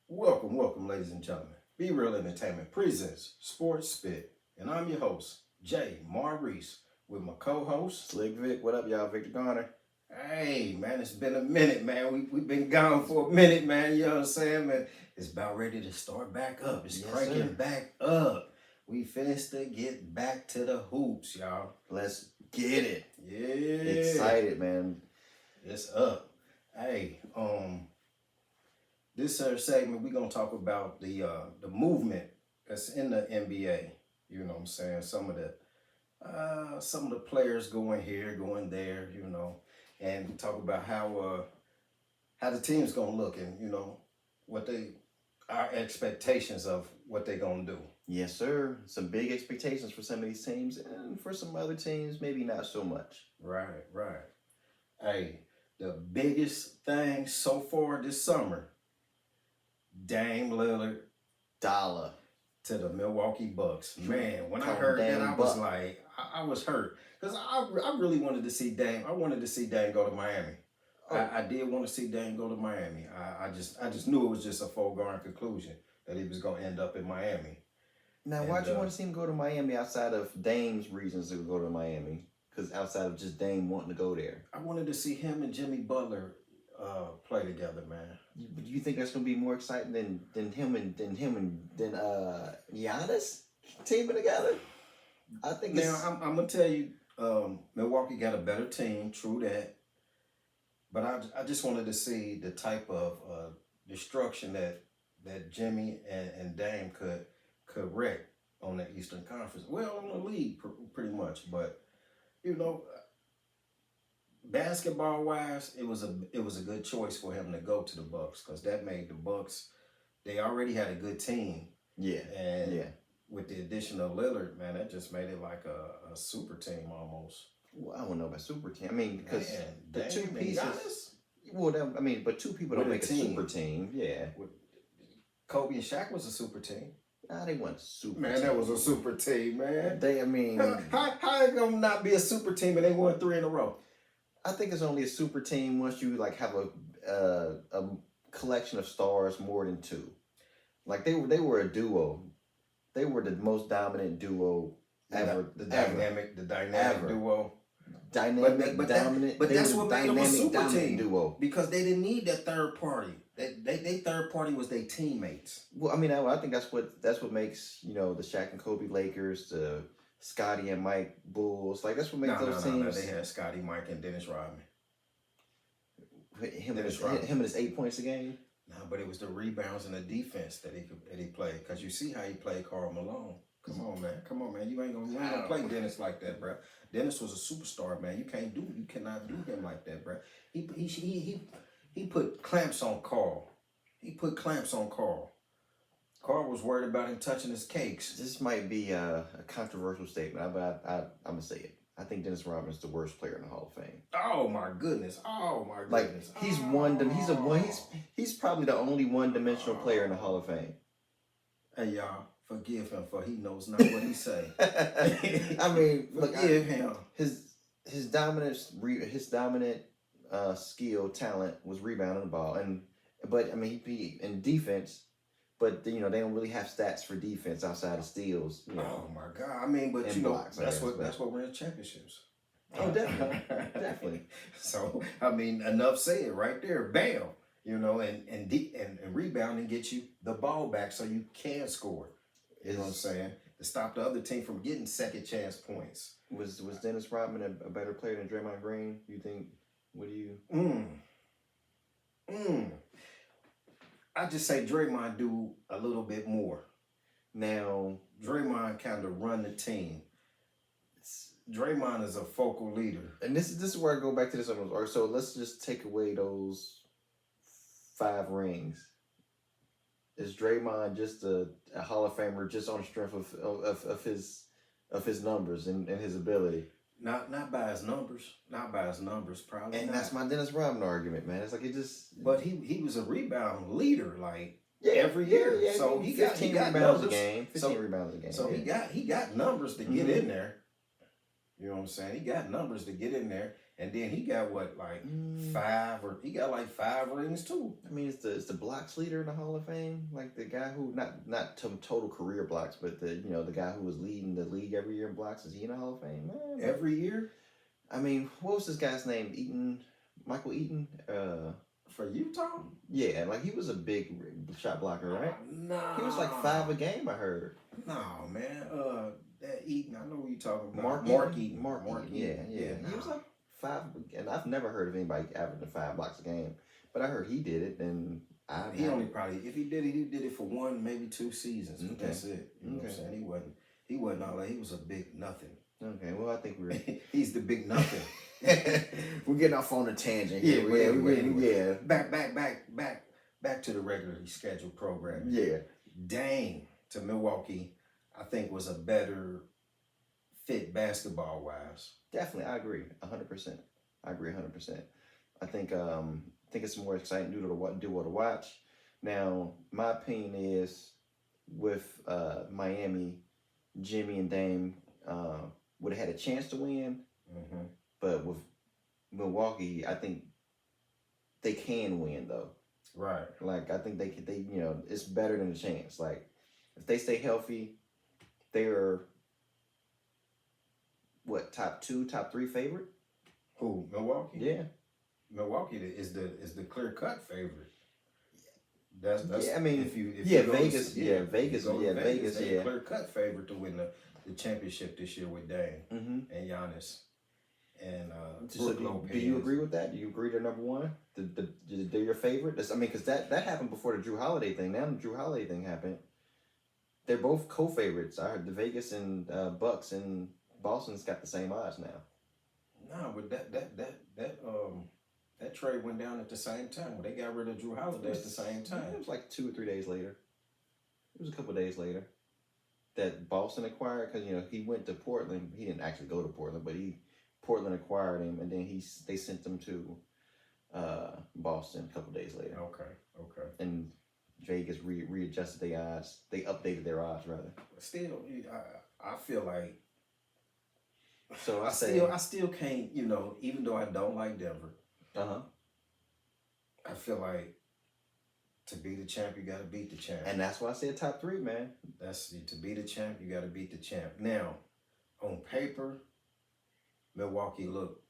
Welcome, ladies and gentlemen. Be Real Entertainment presents Sports Spit, and I'm your host, Jay Maurice, with my co-host. Slick Vic, what up, y'all? Victor Garner. Hey, man, it's been a minute, man. We've been gone for a minute, man. You know what I'm saying, man? It's about ready to start back up. It's cranking back up. We finished to get back to the hoops, y'all. Let's get it. Yeah. Excited, man. It's up. Hey, this segment we're gonna talk about the movement that's in the NBA. You know what I'm saying? Some of the players going here, going there, and talk about how the team's gonna look and what our expectations of what they're gonna do. Yes, sir. Some big expectations for some of these teams, and for some other teams, maybe not so much. Right. Hey, the biggest thing so far this summer, Dame Lillard Dollar to the Milwaukee Bucks. Man, when I heard that, I was like, I was hurt. Because I really wanted to see Dame. I wanted to see Dame go to Miami. Oh. I did want to see Dame go to Miami. I just knew it was just a foregone conclusion that he was going to end up in Miami. Now, why'd you want to see him go to Miami outside of Dame's reasons to go to Miami? Because outside of just Dame wanting to go there. I wanted to see him and Jimmy Butler play together, man. Do you think that's gonna be more exciting than him and Giannis teaming together? I think. Now I'm gonna tell you, Milwaukee got a better team. True that, but I just wanted to see the type of destruction that Jimmy and Dame could wreak on the Eastern Conference. Well, on the league, pretty much, but basketball wise, it was a good choice for him to go to the Bucks because that made the Bucks. They already had a good team. Yeah. And with the addition of Lillard, man, that just made it like a super team almost. Well, I don't know about super team. I mean, because the Dame two pieces. Giannis? Well, but two people don't make a super team. Yeah. Kobe and Shaq was a super team. Nah, they weren't super. Man, team. That was a super team, man. How it gonna not be a super team and they won 3 in a row? I think it's only a super team once you have a collection of stars more than two. Like they were a duo. They were the most dominant duo ever. The dynamic duo. Dominant. But that's what made them a super team. Duo. Because they didn't need that third party. They third party was their teammates. Well, I mean, I think that's what makes the Shaq and Kobe Lakers, the Scotty and Mike Bulls. Like that's what makes those teams. No, they had Scotty, Mike, and Dennis Rodman. Him and his 8 points a game. No, but it was the rebounds and the defense that he played. Because you see how he played Karl Malone. Come on, man. You ain't gonna play Dennis like that, bro. Dennis was a superstar, man. You cannot do him like that, bro. He put clamps on Karl. Karl was worried about him touching his cakes. This might be a controversial statement, but I'm gonna say it. I think Dennis Rodman is the worst player in the Hall of Fame. Oh my goodness! Like he's he's probably the only one-dimensional player in the Hall of Fame. Hey y'all, forgive him for he knows not what he say. I mean, forgive him. His dominant skill talent was rebounding the ball, but I mean he in defense. But they don't really have stats for defense outside of steals. Oh my God! I mean, but blocks, that's what wins championships. Oh, definitely. So I mean, enough said right there. Bam! And rebounding gets you the ball back so you can score. You know what I'm saying? To stop the other team from getting second chance points. Was Dennis Rodman a better player than Draymond Green? You think? What do you? I just say Draymond do a little bit more. Now, Draymond kind of run the team. Draymond is a focal leader. And this is where I go back to this. So let's just take away those 5 rings. Is Draymond just a Hall of Famer just on the strength of his numbers and his ability? Not by his numbers. Not by his numbers, probably. And that's my Dennis Rodman argument, man. It's like it just. But he was a rebound leader, like every year. Yeah, so he got rebounds numbers. A game. 15 rebounds a game. So he got numbers to get in there. You know what I'm saying? He got numbers to get in there, And then he got what, like he got like 5 rings too. I mean, it's the blocks leader in the Hall of Fame, like the guy who not total career blocks, but the guy who was leading the league every year in blocks. Is he in the Hall of Fame? Man, every year. I mean, what was this guy's name? Michael Eaton. For Utah? Yeah, like he was a big shot blocker, right? No. He was like 5 a game, I heard. No, man. That Eaton, I know who you talking about. Mark Eaton. Yeah. Nah. He was like 5, and I've never heard of anybody averaging 5 blocks a game. But I heard he did it, and he only probably, if he did it for 1, maybe 2 seasons. But Okay. that's it. You know what I'm saying? He wasn't all that. He was a big nothing. Okay, well, I think we're he's the big nothing. we're getting off on a tangent Yeah, here. Back to the regularly scheduled program. Yeah. Dame to Milwaukee, I think was a better fit basketball wise. Definitely, I agree 100%. I agree 100%. I think it's more exciting duo to watch. Now, my opinion is with Miami, Jimmy and Dame would have had a chance to win, but with Milwaukee, I think they can win though. Right. Like I think they it's better than a chance. Like if they stay healthy, they're what, top 2, top 3 favorite? Who? Milwaukee? Yeah. Milwaukee is the clear cut favorite. That's yeah. I mean, if you Vegas, Vegas, they're clear cut favorite to win the championship this year with Dame and Giannis and Brook Lopez. Do you agree with that? Do you agree they're number 1? They're your favorite? Because that happened before the Drew Holiday thing. Now the Drew Holiday thing happened. They're both co-favorites. I heard the Vegas and Bucks and Boston's got the same odds now. No, but that trade went down at the same time. When they got rid of Drew Holiday at the same time. It was like 2 or 3 days later. It was a couple of days later that Boston acquired, because he went to Portland. He didn't actually go to Portland, but Portland acquired him, and then they sent him to Boston a couple of days later. Okay. And Vegas readjusted their odds. They updated their odds rather. Still, I feel like. So I still can't, even though I don't like Denver. I feel like to be the champ, you got to beat the champ. And that's why I said top 3, man. That's to be the champ, you got to beat the champ. Now, on paper, Milwaukee look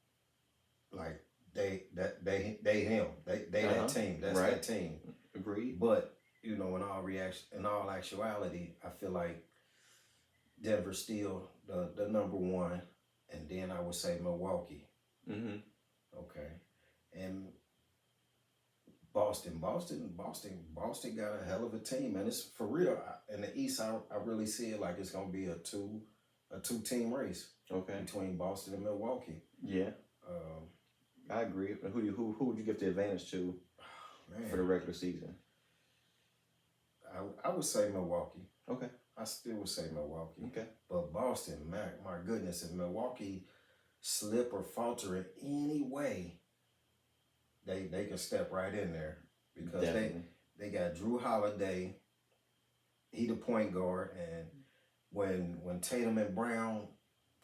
like they him. They that team. That's right. that team. Agreed. But in all actuality, I feel like Denver's still the number 1. And then I would say Milwaukee. Okay. And Boston got a hell of a team, and it's for real. In the East, I really see it like it's gonna be a two-team race. Okay. Between Boston and Milwaukee. Yeah. I agree. But who would you give the advantage to for the regular season? I would say Milwaukee. Okay. I still would say Milwaukee. Okay. But Boston, my goodness, if Milwaukee slip or falter in any way, they can step right in there because they got Drew Holiday. He the point guard, and when Tatum and Brown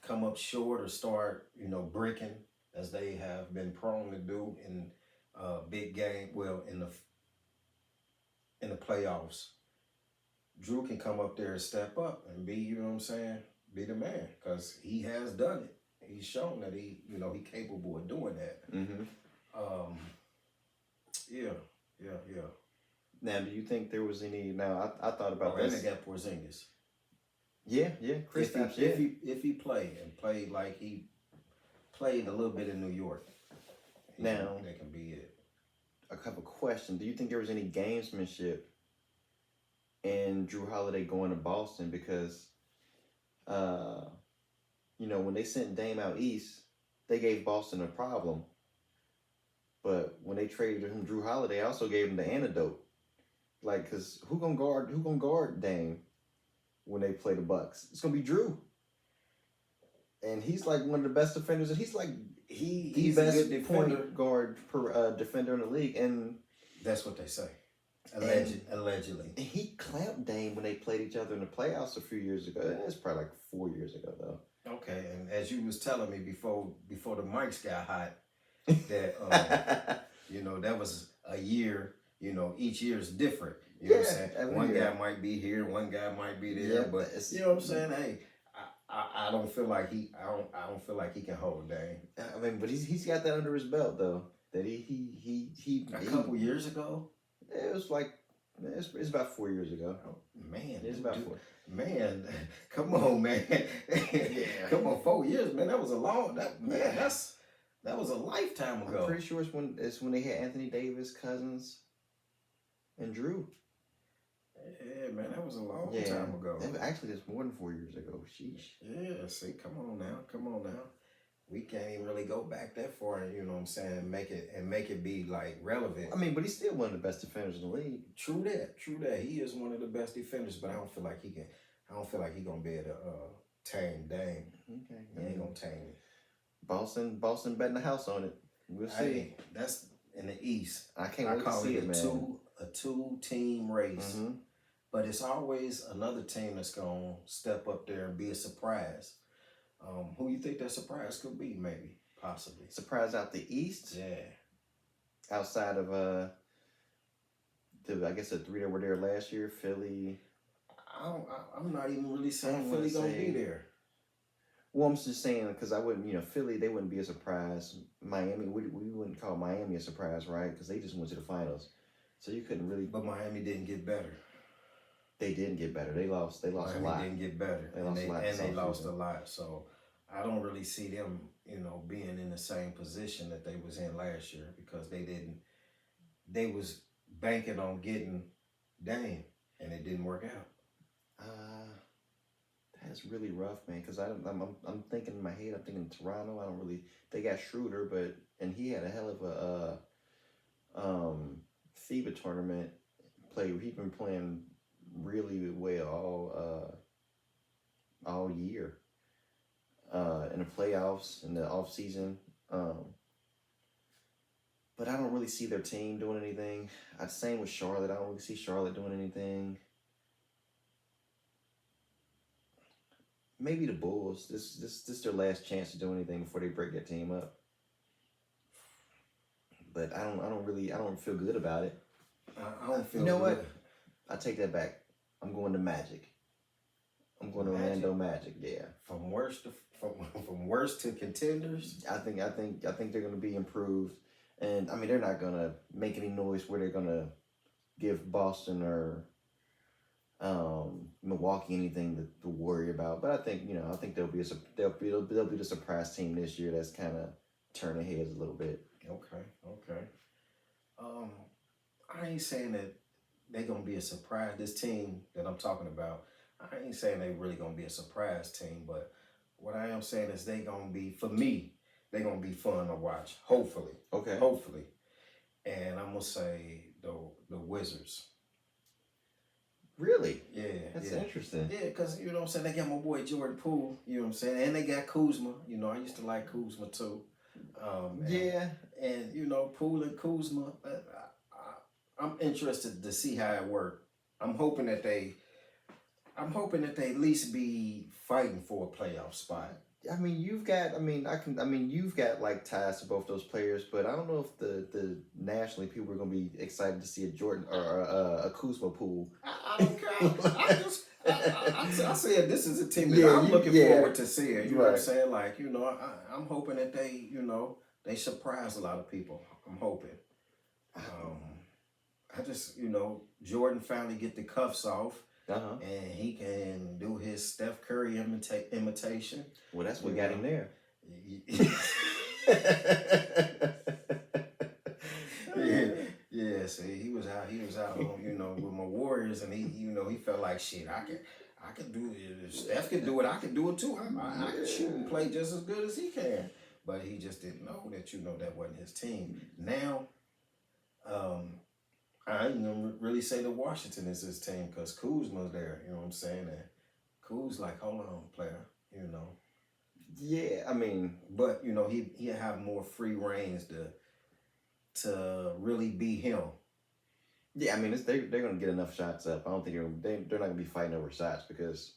come up short or start, bricking as they have been prone to do in big game, in the playoffs. Drew can come up there and step up and be, be the man, because he has done it. He's shown that he capable of doing that. Yeah. Now, do you think there was any? Now, I thought about and this. they got Porzingis. Yeah, Chris. If he played like he played a little bit in New York, now that can be it. A couple questions. Do you think there was any gamesmanship in Drew Holiday going to Boston? Because, when they sent Dame out east, they gave Boston a problem. But when they traded him Drew Holiday, I also gave him the antidote. Like, cause who gonna guard Dame when they play the Bucks? It's gonna be Drew. And he's like one of the best defenders, and he's like he's the best a good defender. point guard defender in the league. And that's what they say. Allegedly. And he clamped Dame when they played each other in the playoffs a few years ago. It's probably like 4 years ago, though. Okay, and as you was telling me before the mics got hot, that that was a year. Each year is different. You know what I'm Yeah, saying? every One year. guy might be here, one guy might be there, Yep, but you know what I'm saying? Hey, I don't feel like I don't feel like he can hold Dame. I mean, but he's got that under his belt though. That A couple years ago. It was like it's about 4 years ago. Oh, man, It's about 4. Man, come on, man. Yeah. Come on, 4 years, man. That was a long. That was a lifetime ago. I'm pretty sure it's when they had Anthony Davis, Cousins, and Drew. Yeah, man, that was a long time ago. Actually, it's more than 4 years ago. Sheesh. Yeah, see, come on now. We can't even really go back that far, you know what I'm saying, make it be like relevant. I mean, but he's still one of the best defenders in the league. True that. He is one of the best defenders, but I don't feel like he gonna be able to tame Dame. Okay. He ain't gonna tame it. Boston betting the house on it. We'll see. Hey, that's in the East. I can't wait to see it, man. A two-team race. Mm-hmm. But it's always another team that's gonna step up there and be a surprise. Who you think that surprise could be? Maybe, possibly. Surprise out the East? Yeah. Outside of I guess the 3 that were there last year, Philly. I'm not even really saying Philly gonna be there. Well, I'm just saying because I wouldn't, Philly, they wouldn't be a surprise. Miami, we wouldn't call Miami a surprise, right? Because they just went to the finals, so you couldn't really. But Miami didn't get better. They didn't get better. They lost Miami a lot. They didn't get better. They lost a lot. So I don't really see them, being in the same position that they was in last year because they didn't. They was banking on getting Dame, and it didn't work out. That's really rough, man. Because I'm thinking in my head. I'm thinking Toronto. I don't really. They got Schroeder, and he had a hell of a FIBA tournament play. He's been playing really well all year in the playoffs in the off season, but I don't really see their team doing anything. Same with Charlotte. I don't really see Charlotte doing anything. Maybe the Bulls. This is their last chance to do anything before they break their team up. But I don't feel good about it. I don't feel. You know what? I take that back. I'm going to Magic. I'm going to Orlando Magic. Yeah. From worst to contenders. I think they're going to be improved, and I mean they're not going to make any noise where they're going to give Boston or Milwaukee anything to worry about. But I think they'll be the surprise team this year. That's kind of turning heads a little bit. Okay. I ain't saying that they're going to be a surprise. This team that I'm talking about, I ain't saying they really going to be a surprise team, but what I am saying is they're going to be, for me, they're going to be fun to watch, hopefully. Okay. Hopefully. And I'm going to say the Wizards. Really? Yeah. That's interesting. Yeah, because, you know what I'm saying, they got my boy Jordan Poole, you know what I'm saying, and they got Kuzma. I used to like Kuzma too. And Poole and Kuzma, I'm interested to see how it works. I'm hoping that they at least be fighting for a playoff spot. I mean, you've got like ties to both those players, but I don't know if the nationally people are gonna be excited to see a Jordan or a Kuzma Poole. I don't care. I said this is a team that I'm looking forward to seeing. You know what I'm saying? Like, I'm hoping that they surprise a lot of people. I'm hoping. I just, Jordan finally get the cuffs off. And he can do his Steph Curry imitation. Well, that's what got him there. Yeah. See, he was out on, with my Warriors, and he felt like shit. I can do it. If Steph can do it, I can do it too. I can shoot and play just as good as he can. But he just didn't know that that wasn't his team. Now, I ain't gonna really say that Washington is his team because Kuzma's there, you know what I'm saying? And Kuz like, hold on, player, Yeah, I mean, but he'll have more free reins to really be him. Yeah, I mean, they're gonna get enough shots up. I don't think they're not gonna be fighting over shots because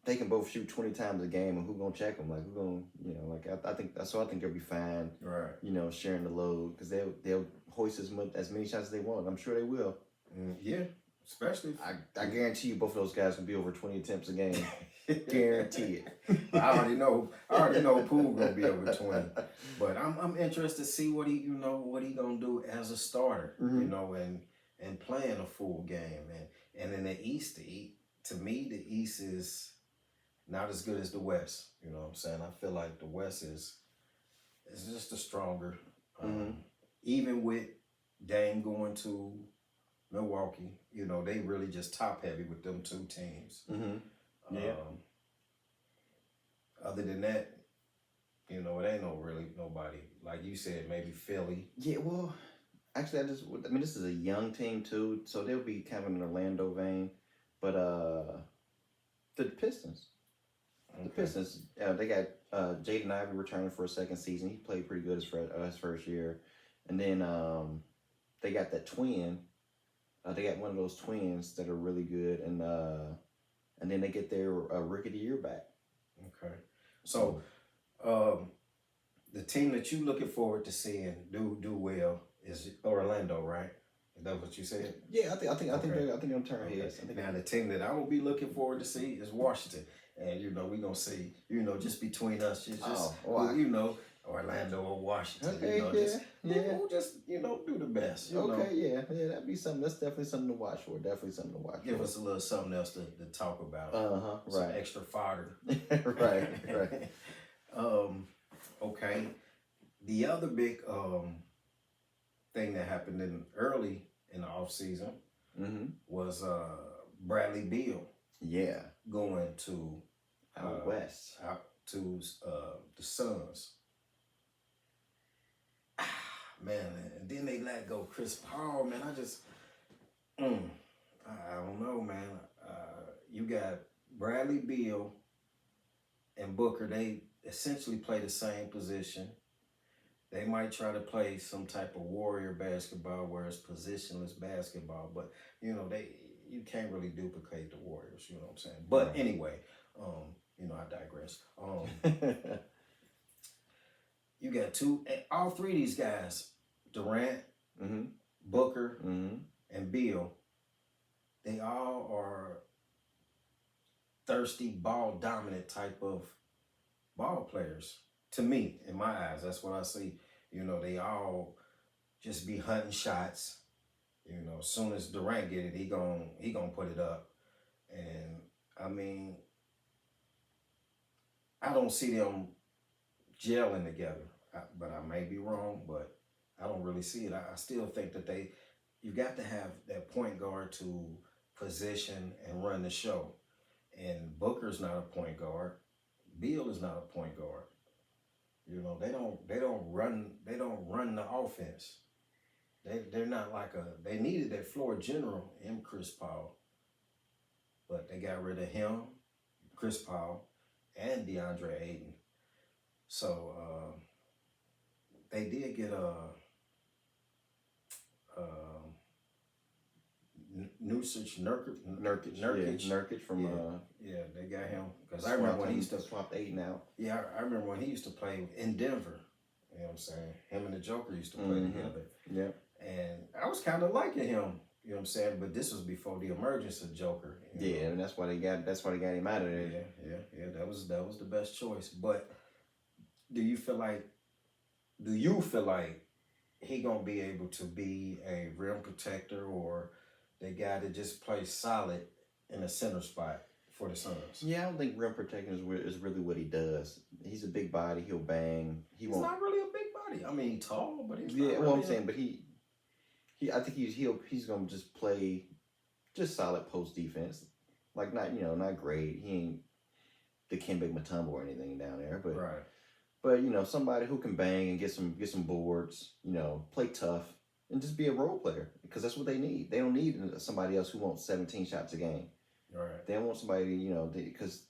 they can both shoot 20 times a game, and who gonna check them? Like who gonna, like I think that's so. I think they'll be fine. Right. Sharing the load because they'll hoist as many shots as they want. I'm sure they will. Yeah, especially. I guarantee you, both of those guys can be over 20 attempts a game. Guarantee it. I already know Poole gonna be over 20, but I'm interested to see what he gonna do as a starter. And playing a full game, and in the East, to me the East is not as good as the West. You know what I'm saying? I feel like the West is just a stronger. Even with Dame going to Milwaukee, they really just top heavy with them two teams. Yeah. Other than that, it ain't nobody. Like you said, maybe Philly. Yeah, well, actually, this is a young team too, so they'll be kind of in an Orlando vein. But the Pistons. The Pistons, they got Jaden Ivey returning for a second season. He played pretty good his first year. And then they got that twin. They got one of those twins that are really good. And then they get their Rookie of the Year back. Okay. So the team that you looking forward to seeing do well is Orlando, right? Is that what you said? Yeah, I think they'll turn heads. Now the team that I will be looking forward to see is Washington, and we're gonna see just between us, Orlando or Washington. Okay, We'll just do the best. Yeah, that'd be something. That's definitely something to watch for. Definitely something to watch. Give us a little something else to talk about. Some right. Extra fodder. right. Okay. The other big thing that happened early in the off season was Bradley Beal. Yeah. Going to out west. Out to the Suns. Man, and then they let go Chris Paul. Man, I just I don't know, man. You got Bradley Beal and Booker. They essentially play the same position. They might try to play some type of warrior basketball where it's positionless basketball, but you can't really duplicate the Warriors, you know what I'm saying? But anyway, I digress. You got all three of these guys, Durant, Booker, and Beal, they all are thirsty, ball dominant type of ball players. To me, in my eyes, that's what I see. They all just be hunting shots. As soon as Durant get it, he gonna put it up. And I mean, I don't see them gelling together. But I may be wrong, but I don't really see it. I still think that you got to have that point guard to position and run the show. And Booker's not a point guard. Beal is not a point guard. They don't run the offense. They're not they needed that floor general in Chris Paul. But they got rid of him, Chris Paul, and DeAndre Ayton. So they did get Nurkic from they got him because I remember when he used to swap Ayton out. Yeah, I remember when he used to play in Denver. You know what I'm saying? Him and the Joker used to play together. Yeah, and I was kind of liking him. You know what I'm saying? But this was before the emergence of Joker. And that's why they got him out of there. Yeah. That was the best choice. But do you feel like he gonna be able to be a rim protector or the guy that just plays solid in a center spot for the Suns? Yeah, I don't think rim protecting is really what he does. He's a big body. He'll bang. He's not really a big body. I mean, he's tall, but he's not well, really I'm saying, but I think he's gonna just play just solid post defense. Like not great. He ain't the Kemba Mutombo or anything down there, but right. But somebody who can bang and get some boards, play tough and just be a role player because that's what they need. They don't need somebody else who wants 17 shots a game. Right. They want somebody, because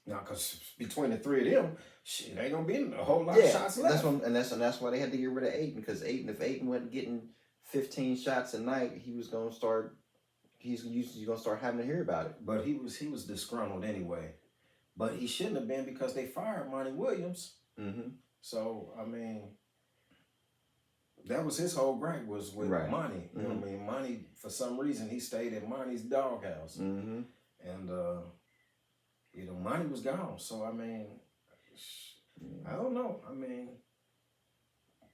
between the three of them, shit ain't gonna be a whole lot of shots left. That's why they had to get rid of Ayton because if Ayton wasn't getting 15 shots a night, he's gonna start having to hear about it. But he was disgruntled anyway. but he shouldn't have been because they fired Monty Williams. Mm-hmm. So I mean, that was his whole gripe was with Right. Monty. You know what I mean? Monty, for some reason, he stayed in Monty's doghouse, Mm-hmm. and Monty was gone. So I mean, I don't know. I mean,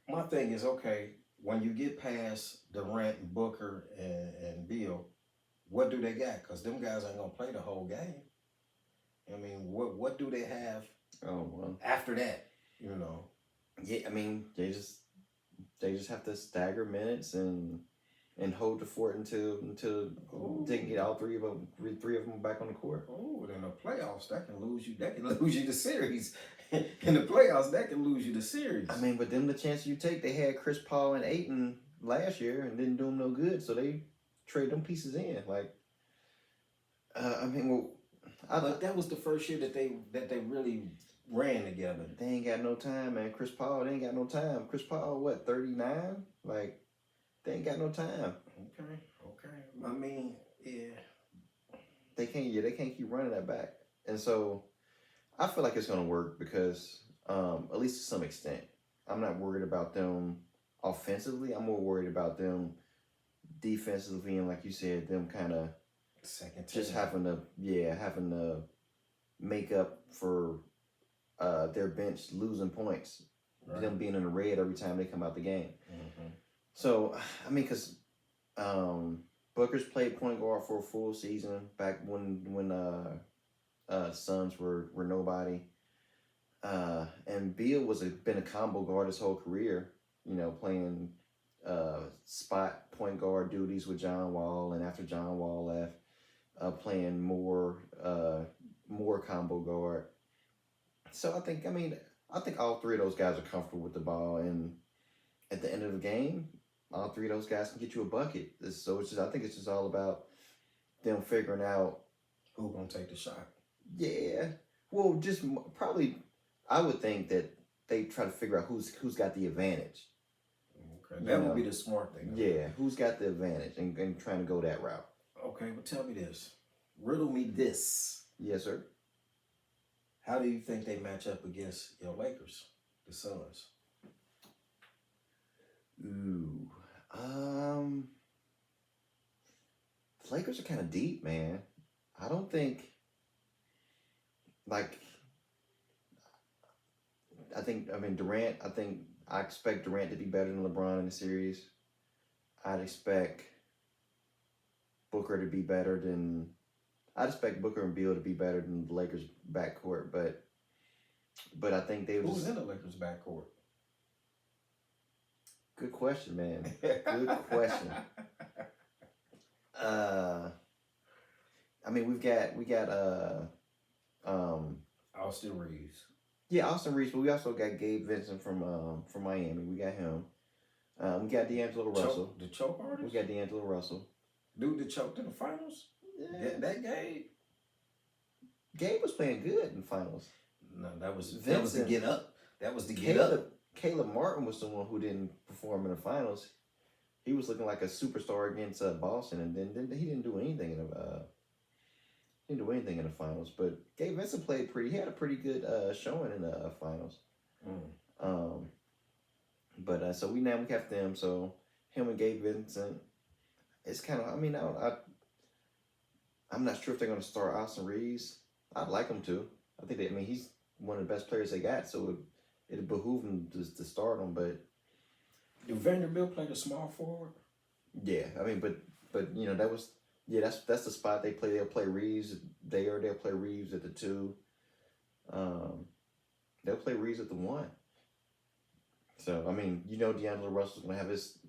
my thing is okay. When you get past Durant, and Booker, and Beal, what do they got? Because them guys ain't gonna play the whole game. I mean, what do they have Oh well. after that? You know. Yeah, I mean they just have to stagger minutes and hold the fort until they can get all three of them back on the court. Oh, in the playoffs, that can lose you. That can lose you the series. In the playoffs, that can lose you the series. I mean, but them the chance you take. They had Chris Paul and Ayton last year and didn't do them no good, so they trade them pieces in. Like, I mean, well, but that was the first year that they really ran together. They ain't got no time, man. Chris Paul, they ain't got no time. Chris Paul, what, 39? Like, they ain't got no time. Okay. I mean, yeah. They can't keep running that back. And so I feel like it's gonna work because at least to some extent. I'm not worried about them offensively. I'm more worried about them defensively and like you said, them kinda second team. just having to make up for their bench losing points, right. Them being in the red every time they come out the game. Mm-hmm. So, I mean, because Booker's played point guard for a full season back when Suns were nobody. And Beal been a combo guard his whole career, you know, playing spot point guard duties with John Wall, and after John Wall left, playing more combo guard. So I think all three of those guys are comfortable with the ball, and at the end of the game, all three of those guys can get you a bucket. So I think it's just all about them figuring out who's gonna take the shot. Yeah, well, just probably, I would think that they try to figure out who's got the advantage. Okay, that would be the smart thing. Yeah, who's got the advantage, and trying to go that route. Okay, but tell me this, riddle me this. Yes, sir. How do you think they match up against your Lakers, the Suns? Ooh, the Lakers are kind of deep, man. I don't think, Durant. I expect Durant to be better than LeBron in the series. I'd expect Booker and Beal to be better than the Lakers backcourt, but I think who's in the Lakers backcourt? Good question, man. Good question. We got Austin Reeves. Yeah, Austin Reeves, but we also got Gabe Vincent from Miami. We got him. We got D'Angelo Russell. The choke artist? We got D'Angelo Russell. Dude that choked in the finals? Yeah. That Gabe? Gabe was playing good in the finals. No, that was to get up. That was to get up. Caleb Martin was the one who didn't perform in the finals. He was looking like a superstar against Boston, and then he didn't do anything in the finals. But Gabe Vincent played pretty. He had a pretty good showing in the finals. So we have them. So him and Gabe Vincent. It's kind of. I'm not sure if they're going to start Austin Reeves. I'd like him to. I think he's one of the best players they got. So it'd behoove him to start him. But do Vanderbilt play the small forward? Yeah, but that was. Yeah, that's the spot they play. They'll play Reeves there. They'll play Reeves at the 2. They'll play Reeves at the 1. So D'Angelo Russell's gonna have his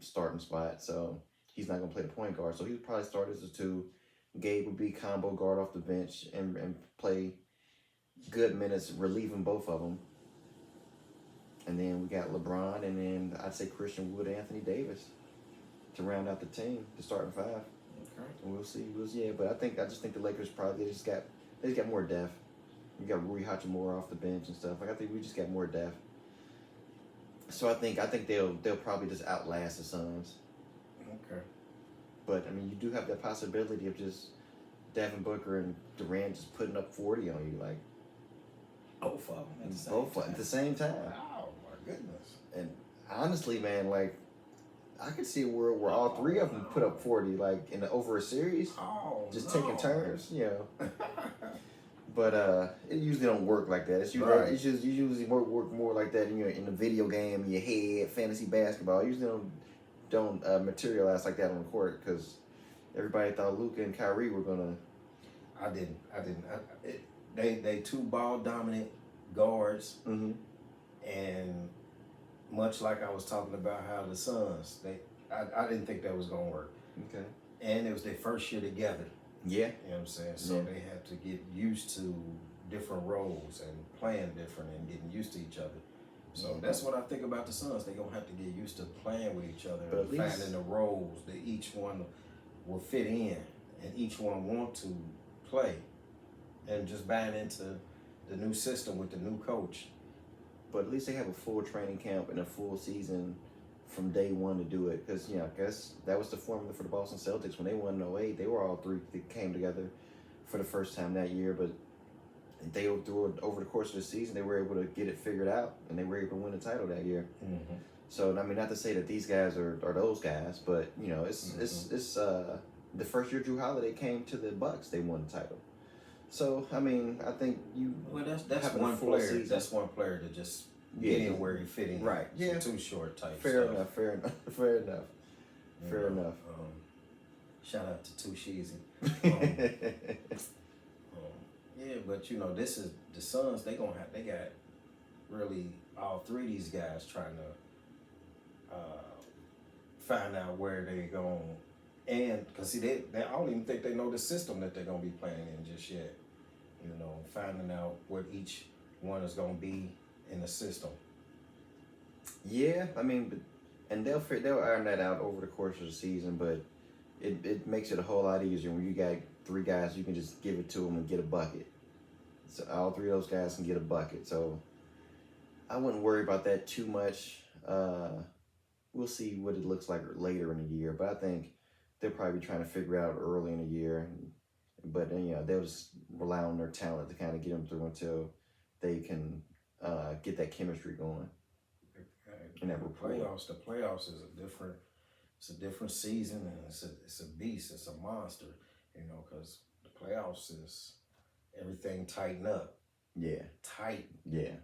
starting spot. So he's not gonna play the point guard. So he'll probably start as a 2. Gabe would be combo guard off the bench and play good minutes, relieving both of them. And then we got LeBron, and then I'd say Christian Wood, Anthony Davis to round out the team, the starting 5. Okay. And we'll see. But I just think the Lakers probably they just got more depth. We got Rui Hachimura off the bench and stuff. I think we just got more depth. So I think they'll probably just outlast the Suns. Okay. But you do have that possibility of just Devin Booker and Durant just putting up 40 on you, like Both of them at the same both time. at the same time. Oh my goodness. And honestly, man, like I could see a world where all three of them put up 40, like in over a series, just taking turns, you know. But it usually don't work like that. It's usually Right. it's just you usually work more like that in the video game, in your head, fantasy basketball. It usually don't materialize like that on the court because everybody thought Luka and Kyrie were gonna. I didn't. They two ball dominant guards, Mm-hmm. and much like I was talking about how the Suns, I didn't think that was gonna work. Okay. And it was their first year together. Yeah. You know what I'm saying? So Yeah. they had to get used to different roles and playing different and getting used to each other. So that's what I think about the Suns. They're gonna have to get used to playing with each other But at and least- finding the roles that each one will fit in and each one want to play. And just buying into the new system with the new coach. But at least they have a full training camp and a full season from day one to do it. Because, I guess that was the formula for the Boston Celtics. When they won in 08, they were all three that came together for the first time that year. But they over the course of the season, they were able to get it figured out. And they were able to win the title that year. Mm-hmm. So, I mean, not to say that these guys are those guys. But, it's the first year Drew Holiday came to the Bucks, they won the title. So, I mean, I think Well, that's having a one full player. season. That's one player to just get in where he fit in. Right. It's Yeah. Too short type fair stuff. enough. Fair enough. Shout out to Too Sheezy. Yeah, but this is the Suns. They got really all three of these guys trying to find out where they're going. And because see, I don't even think they know the system that they're gonna be playing in just yet. Finding out what each one is gonna be in the system. Yeah, I mean, and they'll iron that out over the course of the season, but it makes it a whole lot easier when you got three guys. You can just give it to them and get a bucket. So all three of those guys can get a bucket. So I wouldn't worry about that too much. We'll see what it looks like later in the year, but I think they'll probably be trying to figure it out early in the year. But then, they'll just rely on their talent to kind of get them through until they can get that chemistry going. And that rapport. The playoffs is it's a different season, and it's a beast, it's a monster, because the playoffs is everything tighten up. Yeah. Tight. Yeah.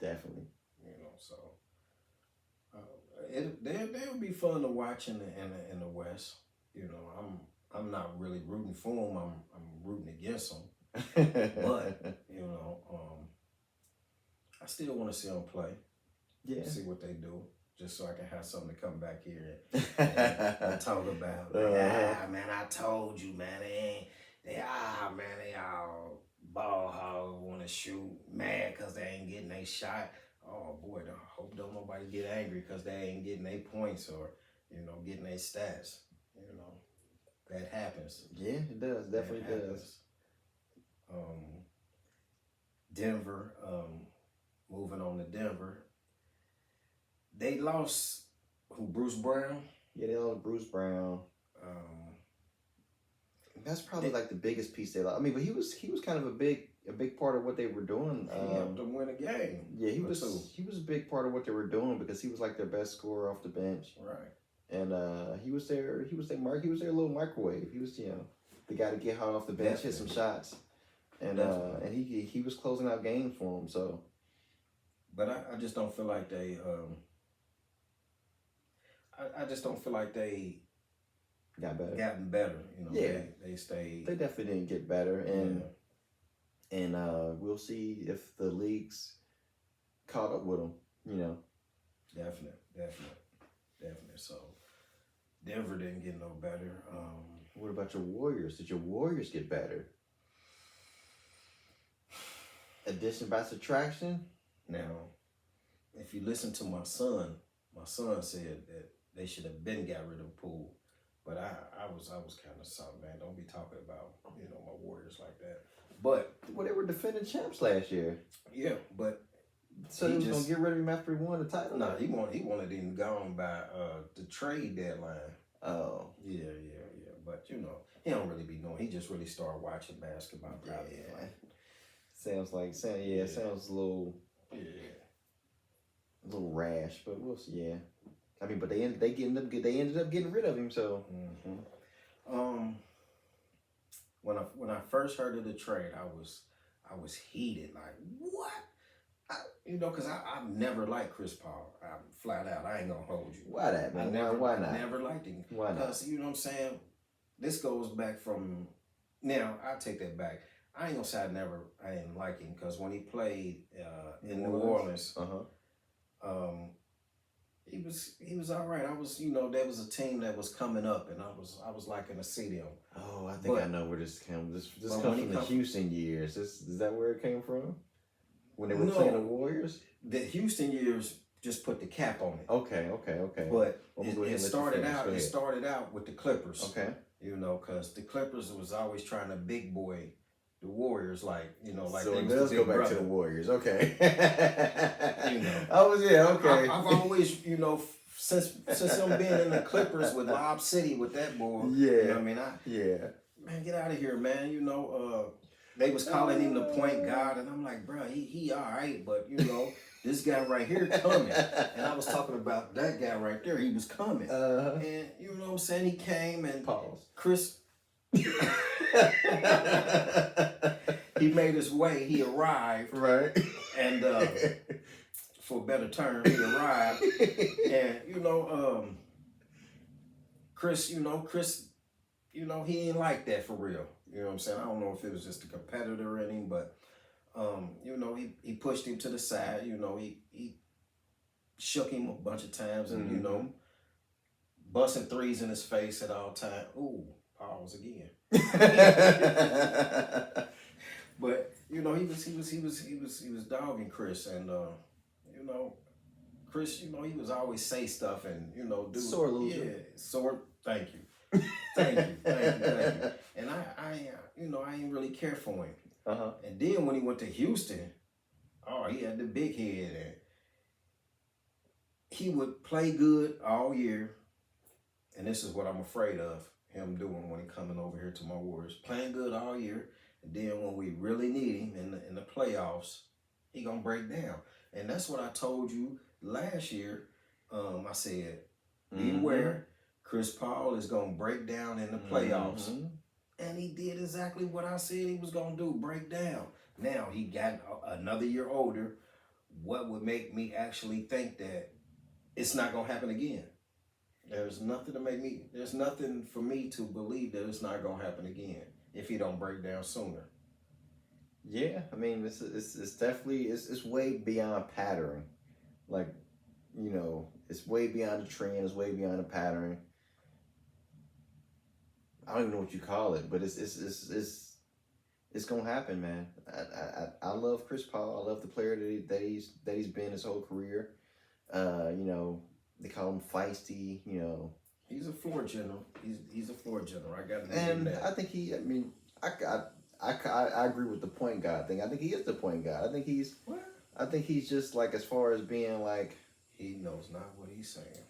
Definitely. So they'll be fun to watch in the West. I'm not really rooting for them. I'm rooting against them. But I still want to see them play. Yeah. See what they do, just so I can have something to come back here and talk about. Man, I told you, man. They all ball hogs, want to shoot, mad because they ain't getting their shot. Oh boy, I hope don't nobody get angry because they ain't getting their points or getting their stats. That happens. Yeah, it does. Definitely does. Denver, moving on to Denver. They lost Bruce Brown? Yeah, they lost Bruce Brown. That's probably like the biggest piece they lost. I mean, but he was kind of a big part of what they were doing. He helped them win a game. Yeah, he was a big part of what they were doing because he was like their best scorer off the bench. Right. And he was their little microwave. He was the guy to get hot off the bench, hit some shots, and he was closing out games for him. So, but I just don't feel like they I just don't feel like they gotten better. Yeah, they stayed. They definitely didn't get better, and we'll see if the league's caught up with them. Definitely. So Denver didn't get no better. What about your Warriors? Did your Warriors get better? Addition by subtraction? Now, if you listen to my son said that they should have been got rid of Poole. But I was kind of something, man. Don't be talking about, my Warriors like that. But they were defending champs last year. Yeah, but so he was gonna get rid of him after he won the title? No, he wanted him gone by the trade deadline. Oh. Yeah. But He don't really be knowing. He just really started watching basketball. Probably. Yeah. Sounds a little rash, but we'll see. Yeah, I mean, but they ended up getting rid of him. So, when I first heard of the trade, I was heated. Like, what? Because I've never liked Chris Paul. I'm flat out. I ain't gonna hold you. Why that, man? Why not? I never liked him. Why not? Because you know what I'm saying. This goes back from. Now I take that back. I ain't gonna say I didn't like him because when he played in New Orleans, he was all right. I was there was a team that was coming up, and I was liking to see them. Oh, I think I know where this comes. This comes from the Houston years. Is that where it came from? When they were playing the Warriors? The Houston years just put the cap on it. Okay. But it started out with the Clippers. Okay. Because the Clippers was always trying to big boy the Warriors, like so they it was does the go big back brother. to the Warriors. Okay. Okay. I've always, since I'm being in the Clippers with Lob City with that boy. Yeah. Man, get out of here, man. They was calling him the point guard, and I'm like, bro, he all right, but this guy right here coming, and I was talking about that guy right there. He was coming, and you know what I'm saying. He came and Chris. He made his way. He arrived, right, and for a better term, he arrived, and Chris, he ain't like that for real. You know what I'm saying? I don't know if it was just a competitor in him, but he pushed him to the side. He shook him a bunch of times, and busting threes in his face at all time. Ooh, pause again. But he was dogging Chris, and Chris, he was always say stuff and do sore loser. Yeah, sore. Thank you. Thank you. And I ain't really care for him. And then when he went to Houston, he had the big head, and he would play good all year. And this is what I'm afraid of him doing when he coming over here to my Warriors, playing good all year, and then when we really need him in the playoffs, he gonna break down. And that's what I told you last year. I said, beware. Chris Paul is going to break down in the playoffs. And he did exactly what I said he was going to do, break down. Now, he got another year older. What would make me actually think that it's not going to happen again? There's nothing for me to believe that it's not going to happen again if he don't break down sooner. Yeah, I mean, it's definitely, it's way beyond pattern. Like, it's way beyond the trend, it's way beyond the pattern. I don't even know what you call it, but it's gonna happen, man. I love Chris Paul. I love the player that he's been his whole career. They call him feisty. He's a floor general. He's a floor general. I got to and that. I think I agree with the point guard thing. I think he is the point guard. I think he's just like, as far as being like, he knows not what he's saying.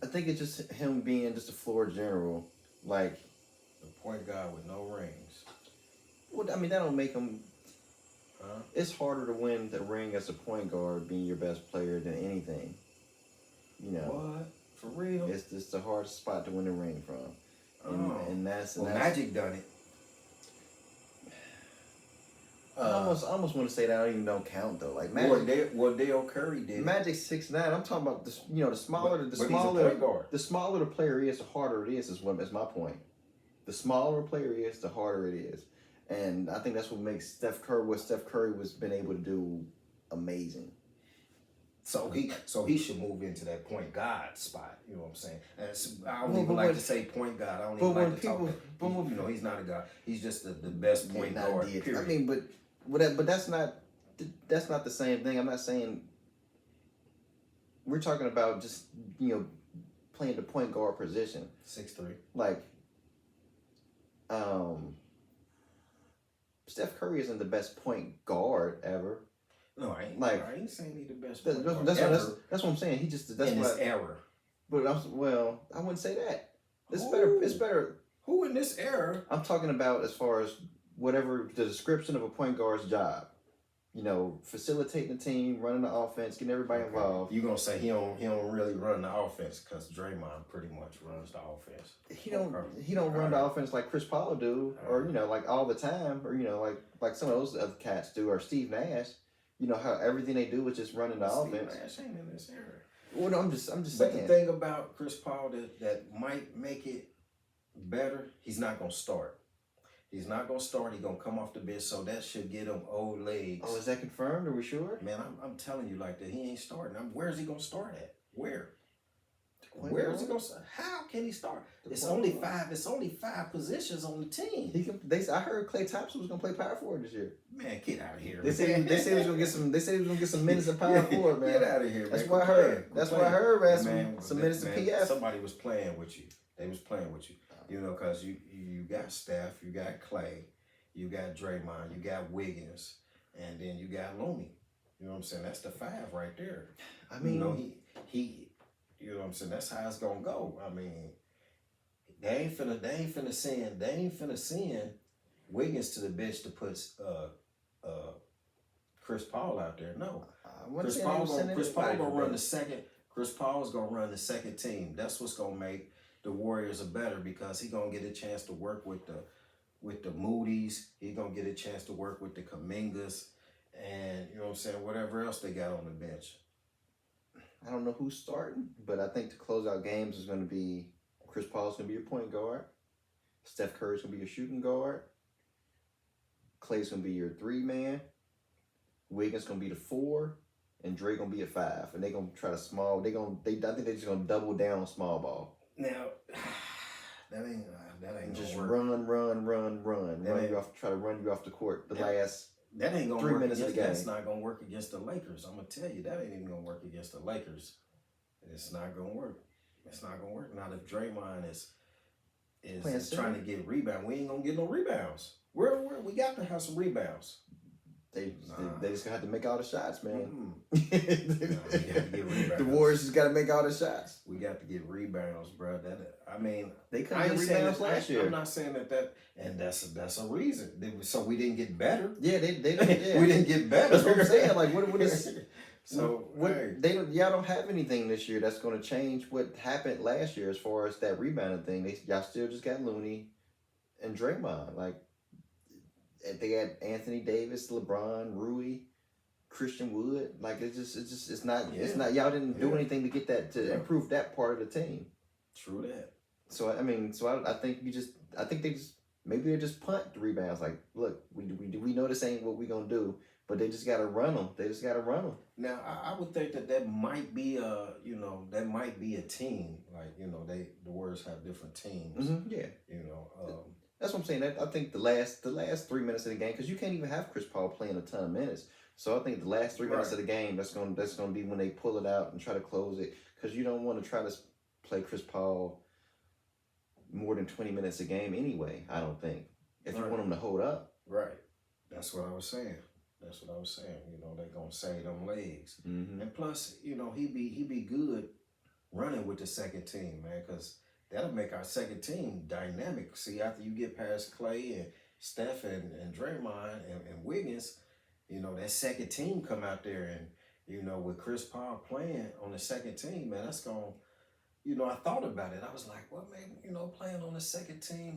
I think it's just him being just a floor general, like. The point guard with no rings. Well, I mean, that don't make him. It's harder to win the ring as a point guard being your best player than anything. What? For real? It's just the hardest spot to win the ring from. And that's Magic done it. I almost want to say that don't count though. Like Magic. Dale Curry did. Magic's 6'9". I'm talking about this. The smaller the smaller the player is, the harder it is. Is my point. The smaller a player is, the harder it is. And I think that's what makes Steph Curry was been able to do amazing. So he should move into that point guard spot. You know what I'm saying? I don't even like to say point guard. I don't even like to talk. He's not a guard. He's just the best point guard. Period. I mean, but that's not the same thing. I'm not saying. We're talking about just playing the point guard position. 6'3". Like. Steph Curry isn't the best point guard ever. No, I ain't saying he's the best point guard ever. That's what I'm saying. He just in his era. But I wouldn't say that. It's better. Who in this era? I'm talking about as far as whatever the description of a point guard's job. You know, facilitating the team, running the offense, getting everybody involved. You gonna say he don't really run the offense because Draymond pretty much runs the offense. He don't run the offense like Chris Paul do, or you know, like all the time, or you know, like some of those other cats do, or Steve Nash. You know how everything they do is just running the offense. Steve Nash ain't in this era. Well, no, I'm just But saying. the thing about Chris Paul that might make it better, he's not gonna start. He's not gonna start. He's gonna come off the bench, so that should get him old legs. Oh, is that confirmed? Are we sure? Man, I'm telling you like that. He ain't starting. Where's he gonna start at? Where? Point Where guard? is he gonna start? How can he start? The It's point only guard. five. It's only 5 positions on the team. He can. I heard Klay Thompson was gonna play power forward this year. Man, get out of here. They said he was gonna get some. They said he was gonna get some minutes in power forward, man. Get out of here, man. That's what I heard. That's what I heard, man. Some minutes in PF. Somebody was playing with you. They was playing with you. You know, because you got Steph, you got Clay, you got Draymond, you got Wiggins, and then you got Looney. You know what I'm saying? That's the 5 right there. I mean, you know, he you know what I'm saying? That's how it's gonna go. I mean, they ain't finna send Wiggins to the bench to put Chris Paul out there. No. Chris Paul gonna run the second. Chris Paul's gonna run the second team. That's what's gonna make the Warriors are better because he gonna get a chance to work with the Moody's. He gonna get a chance to work with the Kumingas, and you know what I'm saying. Whatever else they got on the bench. I don't know who's starting, but I think to close out games is going to be Chris Paul's going to be your point guard. Steph Curry's going to be your shooting guard. Clay's going to be your 3-man. Wiggins going to be the 4, and Dre going to be a 5. And they're going to try to small. I think they're just going to double down on small ball. Now, that ain't just gonna run. That Try to run you off the court. That ain't gonna 3 work minutes of the game. That's not gonna work against the Lakers. I'm gonna tell you, that ain't even gonna work against the Lakers. It's not gonna work. It's not gonna work. Not if Draymond is trying to get rebound. We ain't gonna get no rebounds. We got to have some rebounds. They just gonna have to make all the shots, man. We got to get rebounds. The Warriors just got to make all the shots. We got to get rebounds, bro. I mean, They couldn't get rebounds last year. I'm not saying that, and that's a reason. So we didn't get better. Yeah, they yeah. We didn't get better. That's what I'm saying. Like, what is so? Hey. Y'all don't have anything this year that's going to change what happened last year as far as that rebounding thing. Y'all still just got Looney and Draymond. Like, they had Anthony Davis, LeBron, Rui, Christian Wood. Like, it's not. Y'all didn't do anything to get that to improve that part of the team. True that. So I mean, I think maybe they just punt the rebounds. Like, look, we know this ain't what we gonna do, but they just gotta run them. They just gotta run them. Now I would think that might be a team. Like, you know, the Warriors have different teams. Mm-hmm, yeah. You know. That's what I'm saying. I think the last 3 minutes of the game, because you can't even have Chris Paul playing a ton of minutes. So I think the last 3 minutes of the game, that's gonna be when they pull it out and try to close it, because you don't want to try to play Chris Paul more than 20 minutes a game anyway. I don't think if you want him to hold up. Right. That's what I was saying. You know, they're gonna save them legs, and plus, you know, he be good running with the second team, man, because that'll make our second team dynamic. See, after you get past Clay and Steph and Draymond and Wiggins, you know, that second team come out there, and, you know, with Chris Paul playing on the second team, man, that's going to, you know, I thought about it. I was like, well, man, you know, playing on the second team,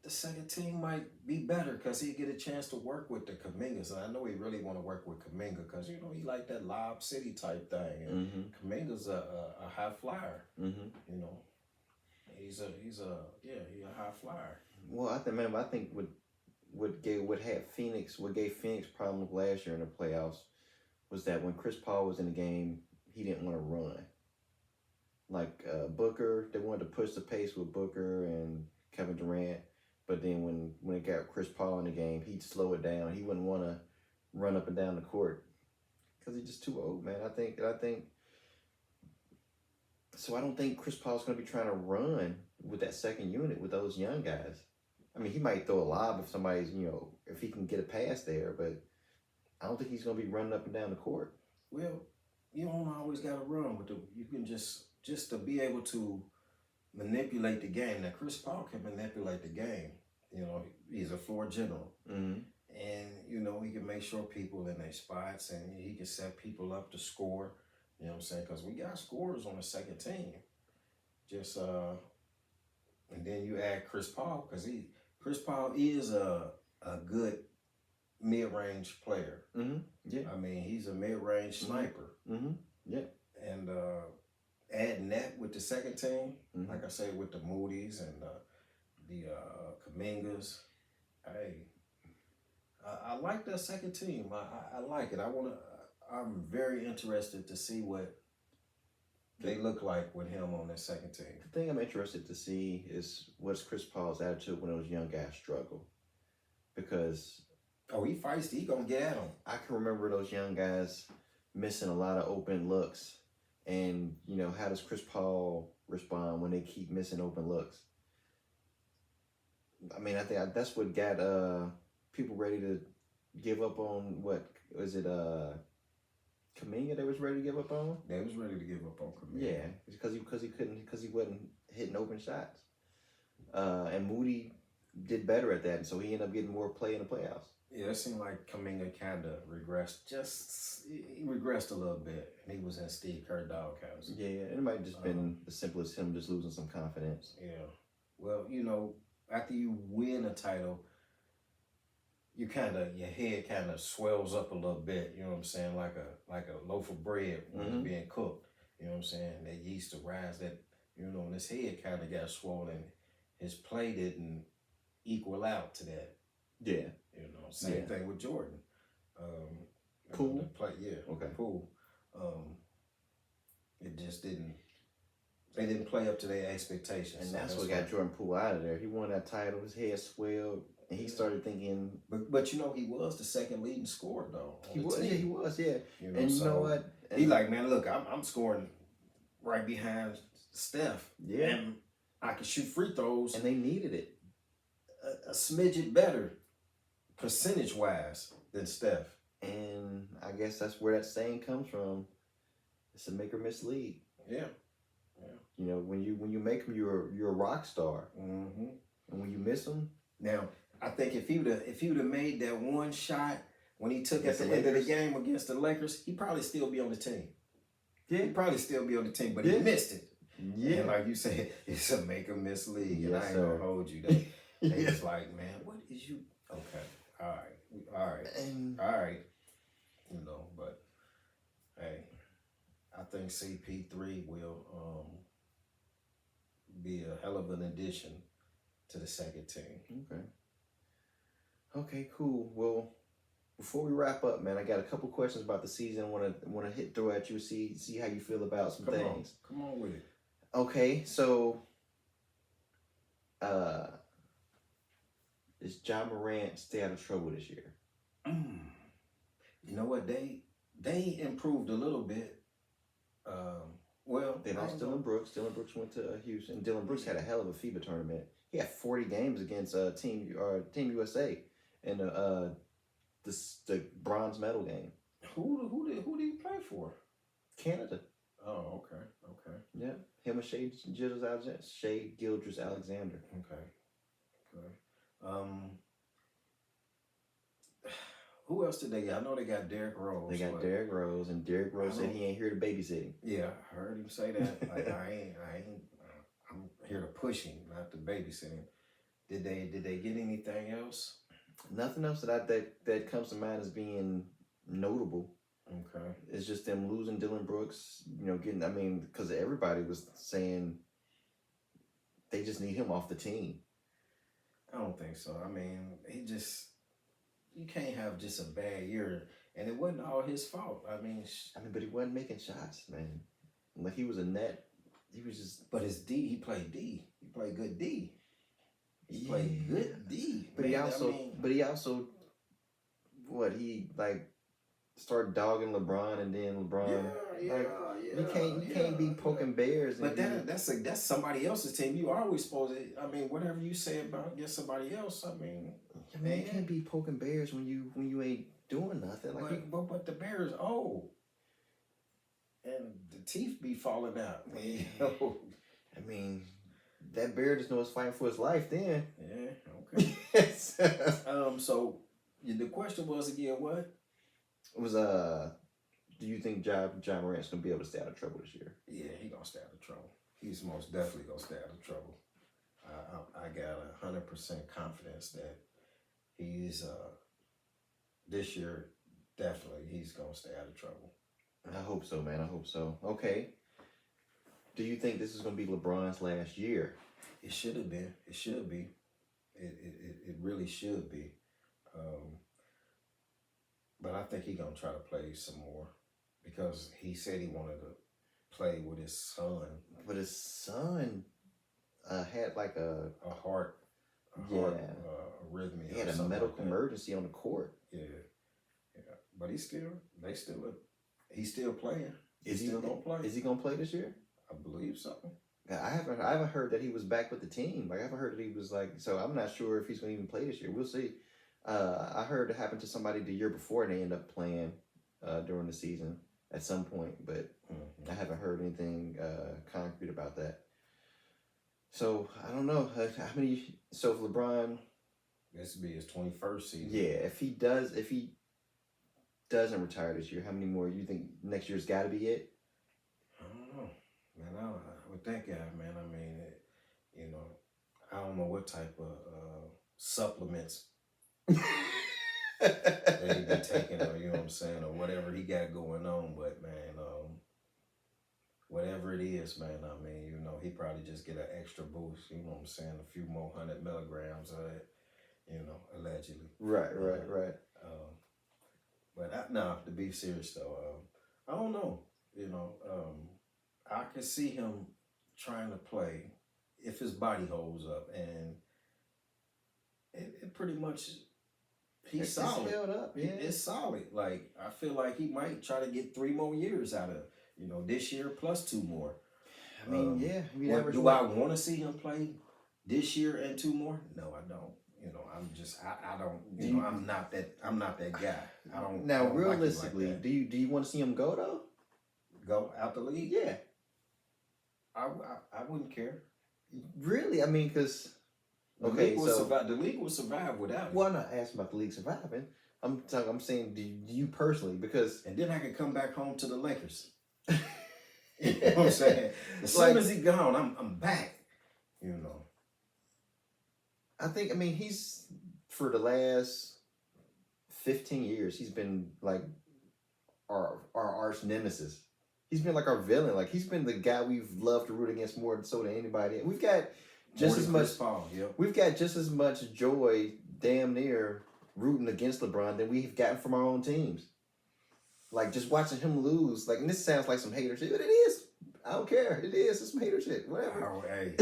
the second team might be better because he'd get a chance to work with the Kumingas. And I know he really want to work with Kuminga because, you know, he like that Lob City type thing. And Kuminga's a high flyer. You know, he's a high flyer. Well, I think what gave Phoenix problems last year in the playoffs was that when Chris Paul was in the game, he didn't want to run. Like Booker, they wanted to push the pace with Booker and Kevin Durant. But then when it got Chris Paul in the game, he'd slow it down. He wouldn't want to run up and down the court because he's just too old, man. I think. So I don't think Chris Paul's going to be trying to run with that second unit with those young guys. I mean, he might throw a lob if somebody's, you know, if he can get a pass there, but I don't think he's going to be running up and down the court. Well, you don't always got to run with you can just to be able to manipulate the game. Now Chris Paul can manipulate the game. You know, he's a floor general. Mm-hmm. And, you know, he can make sure people in their spots and he can set people up to score. You know what I'm saying? Because we got scorers on the second team. Just, and then you add Chris Paul because Chris Paul is a good mid-range player. Mm-hmm. Yeah. I mean, he's a mid-range sniper. Mm-hmm. Yeah. And adding that with the second team, Mm-hmm. like I say, with the Moody's and the Kamingas, hey, I like that second team. I like it. I'm very interested to see what they look like with him on that second team. The thing I'm interested to see is what's Chris Paul's attitude when those young guys struggle. Because he fights. He gonna get at him. I can remember those young guys missing a lot of open looks. And, you know, how does Chris Paul respond when they keep missing open looks? I mean, I think that's what got people ready to give up on, what was it, Kuminga they was ready to give up on? They was ready to give up on Kuminga. Yeah, because he wasn't hitting open shots. And Moody did better at that, and so he ended up getting more play in the playoffs. Yeah, it seemed like Kuminga kind of regressed. He regressed a little bit, and he was in Steve Kerr doghouse. Yeah, it might have just been as simple as him just losing some confidence. Yeah. Well, you know, after you win a title, your head kind of swells up a little bit. You know what I'm saying? Like a loaf of bread when it's being cooked. You know what I'm saying? That yeast to rise. That, you know, and his head kind of got swollen. His play didn't equal out to that. Yeah. You know, same thing with Jordan. Poole? Play, yeah. Okay. Poole. It just didn't. They didn't play up to their expectations. And so that's what got Jordan Poole out of there. He won that title. His head swelled, and he started thinking. But you know, he was the second leading scorer though. He was. Yeah, he was. Yeah. You know, and you know what? He like, man, look, I'm scoring right behind Steph. Yeah. And I can shoot free throws. And they needed it. A smidget better, percentage wise, than Steph. And I guess that's where that saying comes from. It's a make or miss league. Yeah. You know, when you make them, you're a rock star. Mm-hmm. And when you miss them, now I think if he would have made that one shot when he took at the Against the end of the Lakers? game against the Lakers, he'd probably still be on the team. Yeah. He'd probably still be on the team, but Yeah. he missed it. yeah, And like you said, it's a make or miss league, and Yes, I ain't sir. gonna hold you. They was like, man, what is you? Okay, all right. and All right, you know, but hey, I think CP3 will be a hell of an addition to the second team. okay, cool. Well, before we wrap up, man, I got a couple questions about the season. I want to throw at you, see how you feel about some things. Come on with it. Okay, so is John Morant stay out of trouble this year? You know what? They improved a little bit. Well, They lost Dylan Brooks. Dylan Brooks went to Houston. Dylan Brooks had a hell of a FIBA tournament. He had 40 games against Team USA in the bronze medal game. Who did he play for? Canada. Oh, okay. Yeah, him and Shea Gildress Alexander. Okay. Who else did they got? I know they got Derrick Rose. They got Derrick Rose, and Derrick Rose said he ain't here to babysit him. Yeah, I heard him say that. Like I ain't. I'm here to push him, not to babysit him. Did they get anything else? Nothing else that comes to mind as being notable. Okay. It's just them losing Dylan Brooks. You know, because everybody was saying they just need him off the team. I don't think so. I mean, you can't have just a bad year, and it wasn't all his fault. I mean, but he wasn't making shots, man. Like he was a net. He was just. But his D, he played D. He played good D. He played good D. But he also, what he like, started dogging LeBron, and then LeBron. You can't be poking bears. But that's somebody else's team. You always supposed to. I mean, whatever you say about against somebody else. I mean, you can't be poking bears when you ain't doing nothing. Like, but the Bears old, and the teeth be falling out. I mean, that bear just knows fighting for his life. Then, Yeah, okay. So the question was again what? It was do you think John Morant's gonna be able to stay out of trouble this year? Yeah, he gonna stay out of trouble. He's most definitely gonna stay out of trouble. I got 100% confidence that he's this year definitely he's gonna stay out of trouble. I hope so, man. I hope so. Okay. Do you think this is gonna be LeBron's last year? It should have been. It should be. It really should be. But I think he's gonna try to play some more because he said he wanted to play with his son. But his son had like a heart arrhythmia. He had a medical emergency on the court. Yeah. But he's still playing. He's still gonna play. Is he gonna play this year? I believe so. I haven't heard that he was back with the team. Like I haven't heard that he was like. So I'm not sure if he's gonna even play this year. We'll see. I heard it happened to somebody the year before and they ended up playing during the season at some point, but I haven't heard anything concrete about that. So I don't know how many. So if LeBron, this will be his 21st season. Yeah, if he doesn't retire this year, how many more you think next year's got to be it? I don't know, man. With that guy, man. I mean, I don't know what type of supplements that he be taking, or you know what I'm saying, or whatever he got going on. But man, whatever it is, man. I mean, he probably just get an extra boost. You know what I'm saying, a few more 100 milligrams of it. Allegedly. Right. But to be serious though, I don't know. I can see him trying to play if his body holds up, and it pretty much he's solid. Held up, yeah. It's solid. Like I feel like he might try to get 3 more years out of this year plus 2 more. I mean, yeah. Do I want to see him play this year and 2 more? No, I don't. I'm just I don't. I'm not that guy. I don't. Now, I don't realistically, like do you want to see him go though? Go out the league? Yeah. I wouldn't care. Really? I mean, because the league will survive without him. Well, I'm not asking about the league surviving. I'm saying, do you personally? Because and then I can come back home to the Lakers. You know what I'm saying? As soon as he gone, I'm back. I think. I mean, he's for the last 15 years. He's been like our arch nemesis. He's been like our villain. Like he's been the guy we've loved to root against more so than anybody. We've got just as much. We've got just as much joy, damn near, rooting against LeBron than we've gotten from our own teams. Like just watching him lose. Like, and this sounds like some hater shit, but it is. I don't care. It is. It's some hater shit. Whatever. Oh, hey,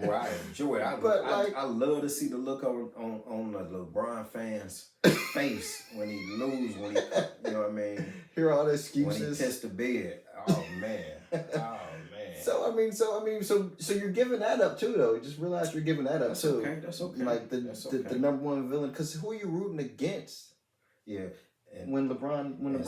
I enjoy it. I love to see the look on the LeBron fans' face when he lose. When he, you know what I mean. Hear all the excuses. When he pissed the bed. Oh man. So you're giving that up too, though. Just realize you're giving that up too. That's okay. Like the number one villain, because who are you rooting against? Yeah. And when LeBron leaves.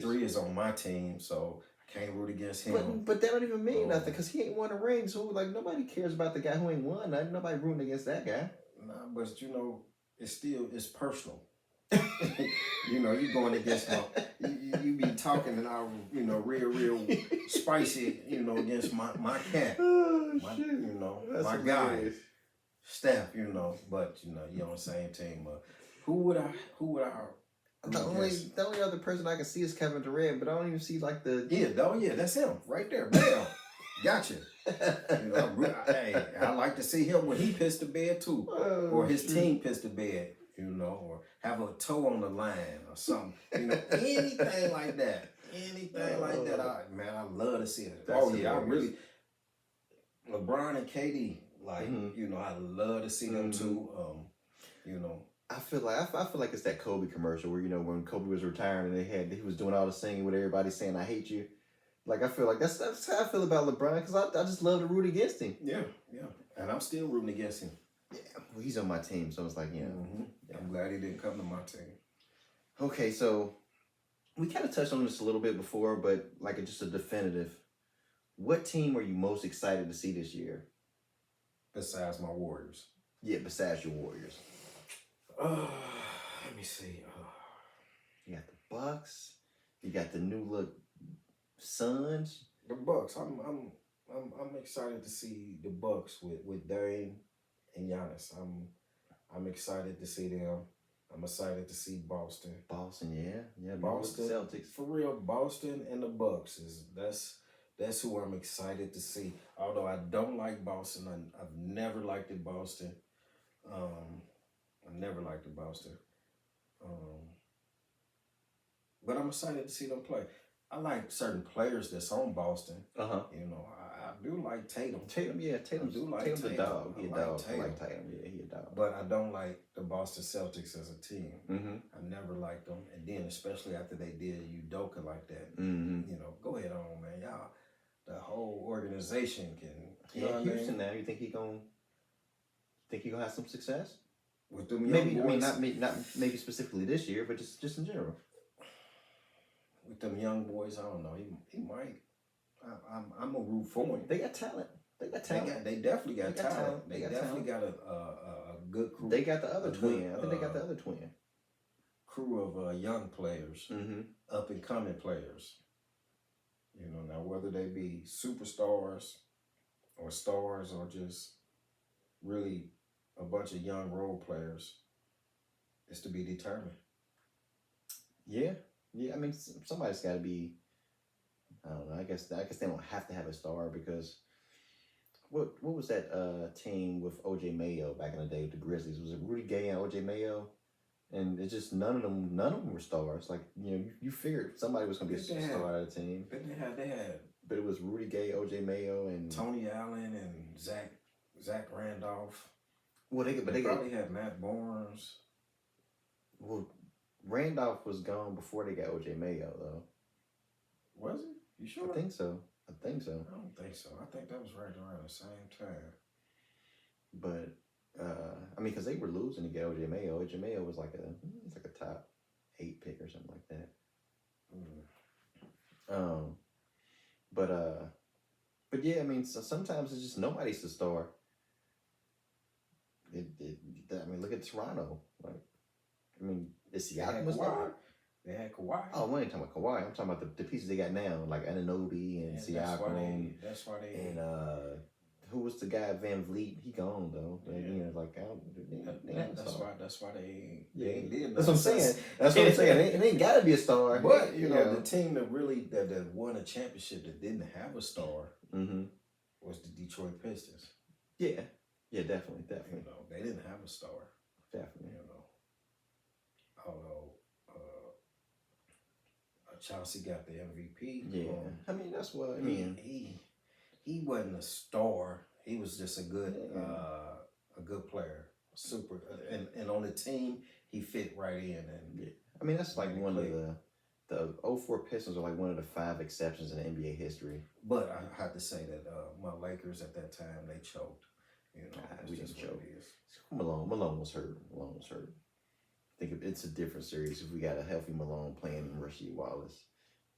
CP3 is on my team, so I can't root against him. But that don't even mean nothing, because he ain't won a ring. So like nobody cares about the guy who ain't won. Nobody rooting against that guy. Nah, but it's personal. You going against you be talking and I real spicy, against my cat. Oh, my my guy. Steph, but you're on the same team. Who would I the only other person I can see is Kevin Durant, but I don't even see like the that's him right there. Bam, gotcha. I like to see him when he pissed the bed too, or his team pissed the bed, or have a toe on the line or something, anything like that. I love to see it. I really. LeBron and KD, I love to see them too. I feel like it's that Kobe commercial where when Kobe was retiring and he was doing all the singing with everybody saying "I hate you." Like I feel like that's how I feel about LeBron, because I just love to root against him. Yeah, and I'm still rooting against him. Yeah, well, he's on my team, so it's like I'm glad he didn't come to my team. Okay, so we kind of touched on this a little bit before, but like just a definitive. What team are you most excited to see this year? besides my Warriors. Yeah, besides your Warriors. Let me see. You got the Bucks. You got the new look Suns. The Bucks. I'm excited to see the Bucks with Dame and Giannis. I'm excited to see them. I'm excited to see Boston. Boston, yeah, Boston, Celtics. For real, Boston and the Bucks that's who I'm excited to see. Although I don't like Boston, I've never liked it Boston. I never liked it Boston. But I'm excited to see them play. I like certain players that's on Boston. You know, I do like Tatum. Tatum's a dog. He a dog. I like Tatum. Yeah, he a dog. But I don't like the Boston Celtics as a team. Mm-hmm. I never liked them, and then especially after they did Udoka like that. Mm-hmm. You know, go ahead on, man. Y'all, the whole organization can. You know what Houston I mean? now. You think he gonna have some success? With them young Maybe boys, not maybe specifically this year, but just in general. With them young boys, I don't know. He might. I'm a root for him. They got talent. They definitely got talent. They definitely got a good crew. They got the other twin. I think they got the other twin. Crew of young players, Mm-hmm. up and coming players. You know, now whether they be superstars or stars or just really a bunch of young role players, is to be determined. Yeah. I mean, somebody's got to be. I don't know. I guess they don't have to have a star because what was that team with OJ Mayo back in the day with the Grizzlies? Was it Rudy Gay and OJ Mayo? And it's just none of them were stars. Like, you know, you figured somebody was gonna be a star of the team. But they had. But it was Rudy Gay, OJ Mayo, and Tony Allen and Zach Randolph. Well, they probably had Matt Barnes. Well, Randolph was gone before they got OJ Mayo, though. Was it? You sure? I think so. I don't think so. I think that was right around the same time. But I mean, because they were losing to get OJ Mayo. OJ Mayo was like a top 8 pick or something like that. Mm. But yeah, I mean, so sometimes it's just nobody's the star. I mean, look at Toronto. Like, I mean, is Siakam a star? They had Kawhi. Oh, we ain't talking about Kawhi. I'm talking about the pieces they got now, like Anunoby and Siakam. That's why they. And who was the guy? Van Vliet. He gone though. Yeah. You know, like that's why they ain't did. That's what I'm saying. It ain't got to be a star. But you know, the team that won a championship that didn't have a star was the Detroit Pistons. Yeah, definitely. You know, they didn't have a star. Definitely. You know, although Chauncey got the MVP. Yeah, I mean that's what I mean. He wasn't a star. He was just a good player. Super, and on the team he fit right in. And I mean that's like one of the 04 Pistons are like one of the 5 exceptions in NBA history. But I have to say that my Lakers at that time they choked. You know, we didn't choke. Malone was hurt. I think it's a different series if we got a healthy Malone playing Rasheed Wallace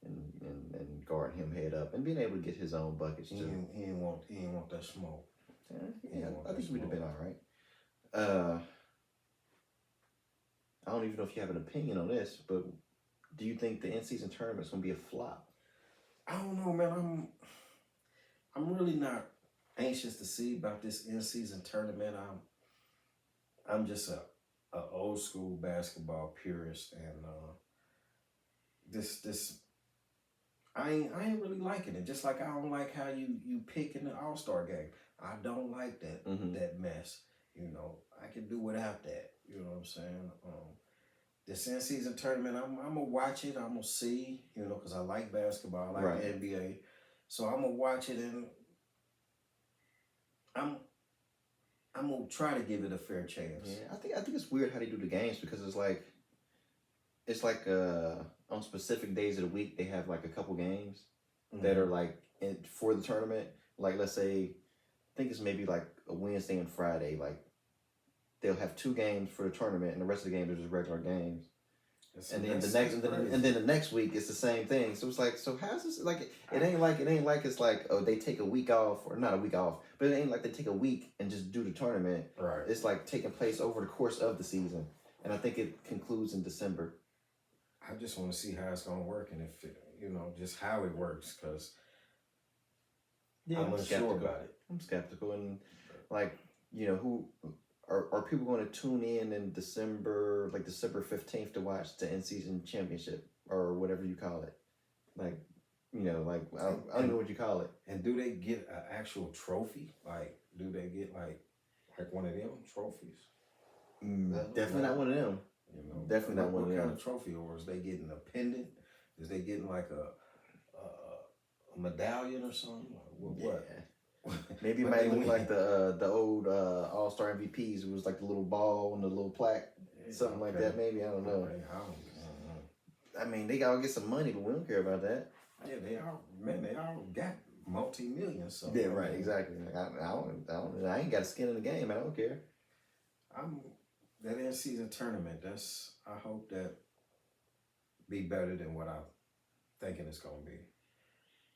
and guarding him head up and being able to get his own buckets too. He didn't want that smoke. Yeah, I think we'd have been all right. I don't even know if you have an opinion on this, but do you think the in-season tournament's gonna be a flop? I don't know, man. I'm really not anxious to see about this in-season tournament. I'm just a old school basketball purist, and this I ain't really liking it. Just like I don't like how you pick in the All-Star game. I don't like that that mess. You know, I can do without that. You know what I'm saying? This in-season tournament, I'm gonna watch it. I'm gonna see. You know, because I like basketball. I like the NBA, so I'm gonna watch it, and I'm gonna try to give it a fair chance. Yeah, I think it's weird how they do the games because it's like on specific days of the week they have like a couple games that are like for the tournament. Like let's say, I think it's maybe like a Wednesday and Friday. Like they'll have 2 games for the tournament, and the rest of the games are just regular games. And then the next week it's the same thing. So it's like, so how's this like? It ain't like it's like, oh, they take a week off, or not a week off, but it ain't like they take a week and just do the tournament. Right. It's like taking place over the course of the season, and I think it concludes in December. I just want to see how it's gonna work, and if just how it works, because I'm unsure about it. I'm skeptical, and like, who are people going to tune in December, like December 15th, to watch the in-season championship or whatever you call it? Like, like I don't know what you call it. And do they get an actual trophy? Like, do they get like one of them trophies? Definitely not one of them. Definitely not one of them. What kind of trophy? Or is they getting a pendant? Is they getting like a medallion or something? What? Maybe it might look like the old All-Star MVPs. It was like the little ball and the little plaque, something like that. Maybe, I don't know. I mean, they gotta get some money, but we don't care about that. Yeah, they all got multi-millions. So yeah, right, exactly. I ain't got a skin in the game. I don't care. That in-season tournament. I hope that be better than what I'm thinking it's gonna be.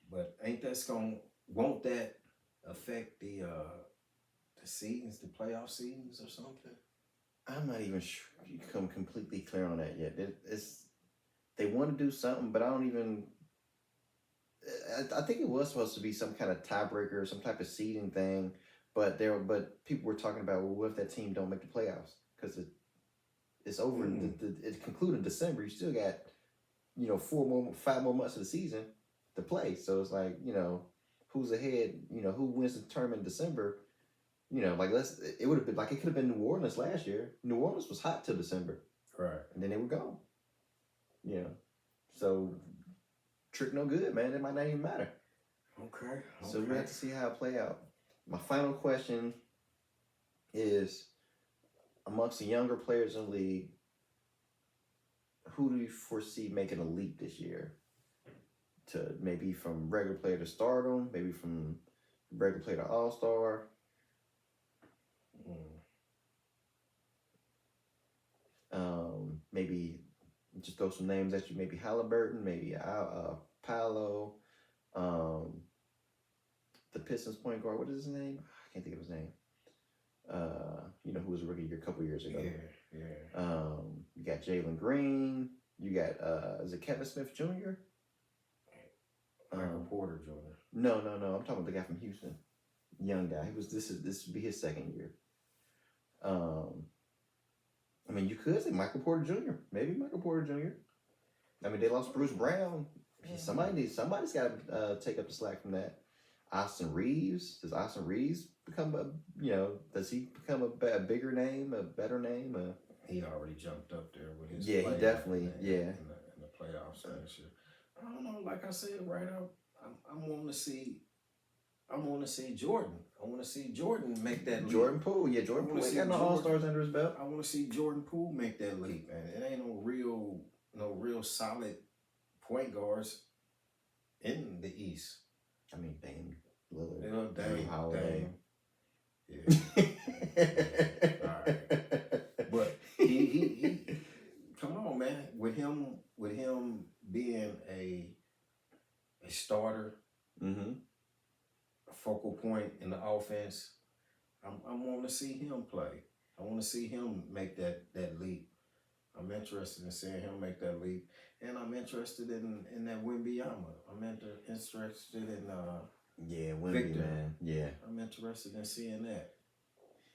But won't that affect the seasons, the playoff seasons or something? I'm not even sure you come completely clear on that yet. They want to do something, but I don't even. I think it was supposed to be some kind of tiebreaker or some type of seeding thing, but people were talking about, well, what if that team don't make the playoffs, because it's over. It concluded in December. You still got 5 more months of the season to play. So it's like, who's ahead? Who wins the tournament in December? It would have been like, it could have been New Orleans last year. New Orleans was hot till December, right? And then they were gone. So trick no good, man. It might not even matter. Okay. So we have to see how it play out. My final question is, amongst the younger players in the league, who do you foresee making a leap this year? To maybe from regular player to stardom, maybe from regular player to all-star. Maybe just throw some names at you. Maybe Halliburton, maybe Paolo, the Pistons point guard. What is his name? I can't think of his name. Who was a rookie a couple years ago. Yeah. You got Jalen Green. You got is it Kevin Smith Jr.? Michael Porter Jr. No. I'm talking about the guy from Houston, young guy. This would be his second year. I mean, you could say Michael Porter Jr. Maybe Michael Porter Jr. I mean, they lost Bruce Brown. Somebody's got to take up the slack from that. Austin Reeves. Does Austin Reeves become does he become a bigger name, a better name? He already jumped up there with his. Yeah, he definitely. In the playoffs last year. I don't know. Like I said, right out, I want to see Jordan. I want to see Jordan make that leap. Jordan Poole. Yeah, Jordan Poole ain't got no All-Stars under his belt. I want to see Jordan Poole make that leap, man. It ain't no real solid point guards in the East. I mean, Dame Lillard. Dame Holiday. Yeah. All right. But he come on, man. With him being a starter, a focal point in the offense, I want to see him play. I want to see him make that leap. I'm interested in seeing him make that leap, and I'm interested in that Wembanyama. I'm interested in Wemby, Victor. Man. Yeah, I'm interested in seeing that.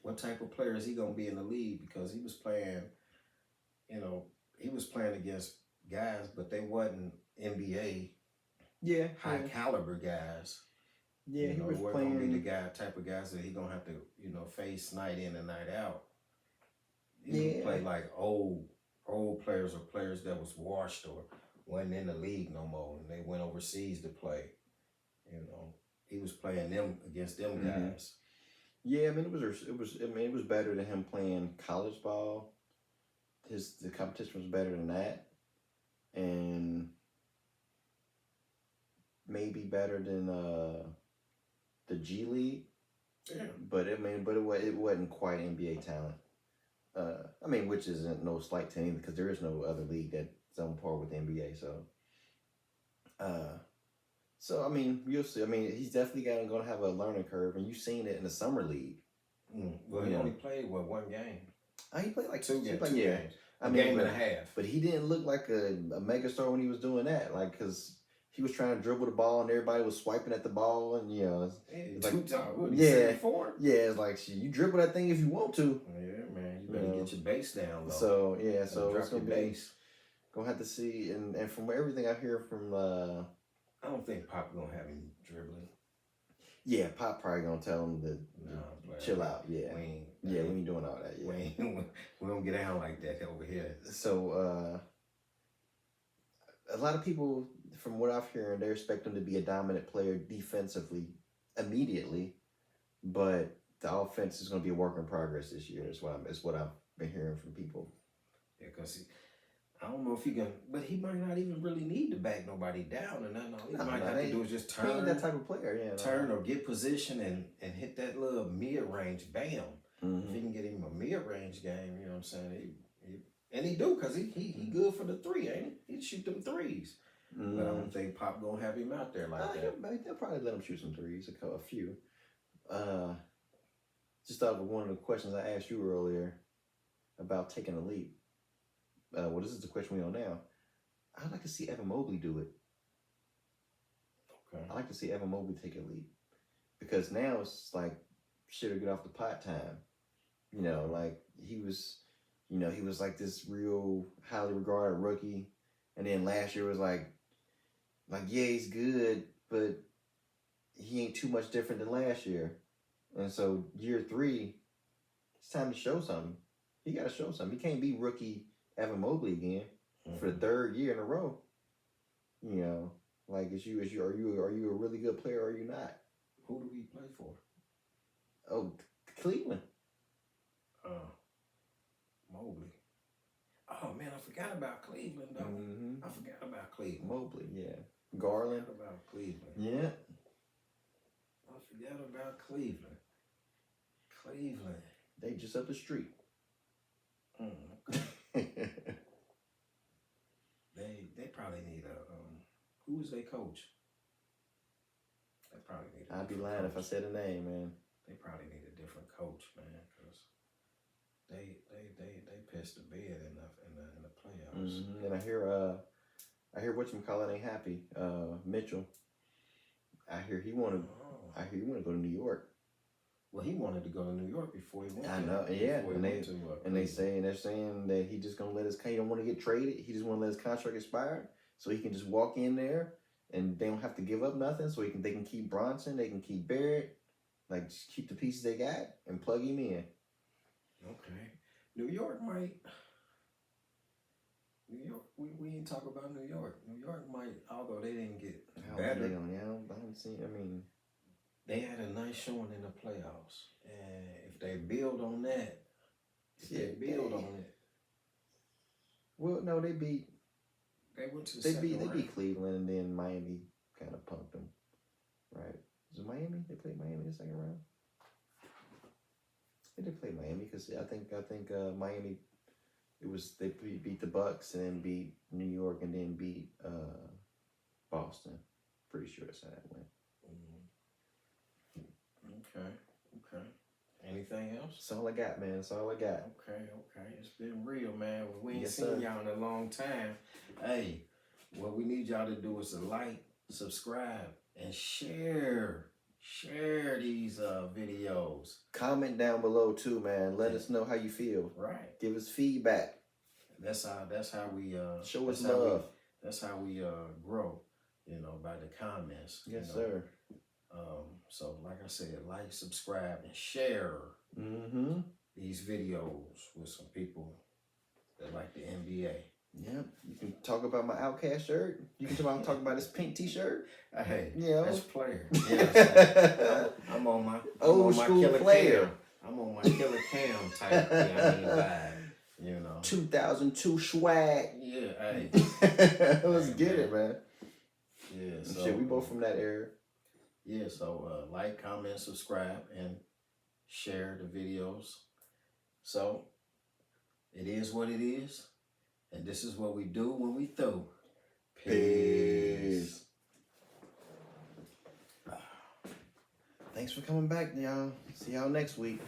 What type of player is he gonna be in the league? Because he was playing, against guys, but they wasn't NBA high caliber guys. Yeah, he was we're playing. Gonna be the type of guys that he gonna have to face night in and night out. He would play like old players or players that was washed or wasn't in the league no more, and they went overseas to play. He was playing them against them guys. Yeah, I mean it was better than him playing college ball. The competition was better than that, and maybe better than the G League. Yeah. But it wasn't quite NBA talent. Which isn't no slight to him, because there is no other league that on par with the NBA. So I mean, you'll see. I mean, he's definitely going to have a learning curve, and you've seen it in the summer league. Well, he only played one game. He played like two games. I mean, game and a half. But he didn't look like a megastar when he was doing that. Like, because he was trying to dribble the ball and everybody was swiping at the ball, and it's like, four. Yeah, it's like you dribble that thing if you want to. Yeah, man, you better get your base down low. So so drop it's gonna your base. Gonna have to see, and from everything I hear from, I don't think Pop gonna have him dribbling. Yeah, Pop probably gonna tell him to chill out. Yeah, we ain't doing all that. Yeah, we don't get down like that over here. So a lot of people, from what I've heard, they expect him to be a dominant player defensively immediately, but the offense is going to be a work in progress this year. Is what I've been hearing from people. Yeah, because I don't know if he can, but he might not even really need to back nobody down or nothing. All he might have to do is just turn. He ain't that type of player, yeah. Turn or get position and hit that little mid-range, bam. Mm-hmm. If he can get him a mid-range game, you know what I'm saying? And he do, because he good for the three, ain't he? He'd shoot them threes. Mm-hmm. But I don't think Pop gonna have him out there like that. They'll probably let him shoot some threes, a few. Just thought of one of the questions I asked you earlier about taking a leap. Well, this is the question we on now. I'd like to see Evan Mobley do it. Okay. I like to see Evan Mobley take a leap. Because now it's like shit or get off the pot time. Like he was like this real highly regarded rookie. And then last year was like yeah, he's good, but he ain't too much different than last year. And so year 3, it's time to show something. He got to show something. He can't be rookie Evan Mobley again for the 3rd year in a row. Like are you a really good player or are you not? Who do we play for? Oh, Cleveland. Mobley. Oh man, I forgot about Cleveland though. Mm-hmm. I forgot about Cleveland. Mobley, yeah. Garland. I forgot about Cleveland. Yeah. I forgot about Cleveland. Cleveland. They just up the street. Okay. They probably need a who is their coach? They probably need. I'd be lying if I said a name, man. They probably need a different coach, man, because they pissed the bed in the playoffs. Mm-hmm. And I hear whatchamacallit ain't happy. Mitchell. I hear he wanted to go to New York. Well, he wanted to go to New York before he went. I know, yeah. They're saying that he just gonna he don't want to get traded. He just want to let his contract expire so he can just walk in there and they don't have to give up nothing. So they can keep Bronson, they can keep Barrett, like just keep the pieces they got and plug him in. Okay, New York might. New York, we ain't talk about New York. New York might, although they didn't get better. I don't see. I mean. They had a nice showing in the playoffs, and if they build on that, Well, no, they beat. They went to the second round. They beat Cleveland, and then Miami kind of punked them, right? Was it Miami? They played Miami in the second round. They did play Miami because I think Miami. They beat the Bucks and then beat New York and then beat Boston. Pretty sure that's how that went. Okay. Anything else? That's all I got, man. That's all I got. Okay. It's been real, man. We ain't seen y'all in a long time. Hey, what we need y'all to do is to like, subscribe, and share these videos. Comment down below too, man. Let us know how you feel. Right. Give us feedback. That's how we show us love. That's how we grow. By the comments. Yes, sir. So like I said, like, subscribe, and share these videos with some people that like the NBA. Yep. You can talk about my Outcast shirt. You can talk about this pink T-shirt. Hey, that's player. I'm on my old school player. I'm on my Killer Cam type vibe. 2002 swag. Yeah, hey. Let's get it, man. Yeah, so shit, we both from that era. Yeah, so like, comment, subscribe, and share the videos. So, it is what it is. And this is what we do when we through. Peace. Thanks for coming back, y'all. See y'all next week.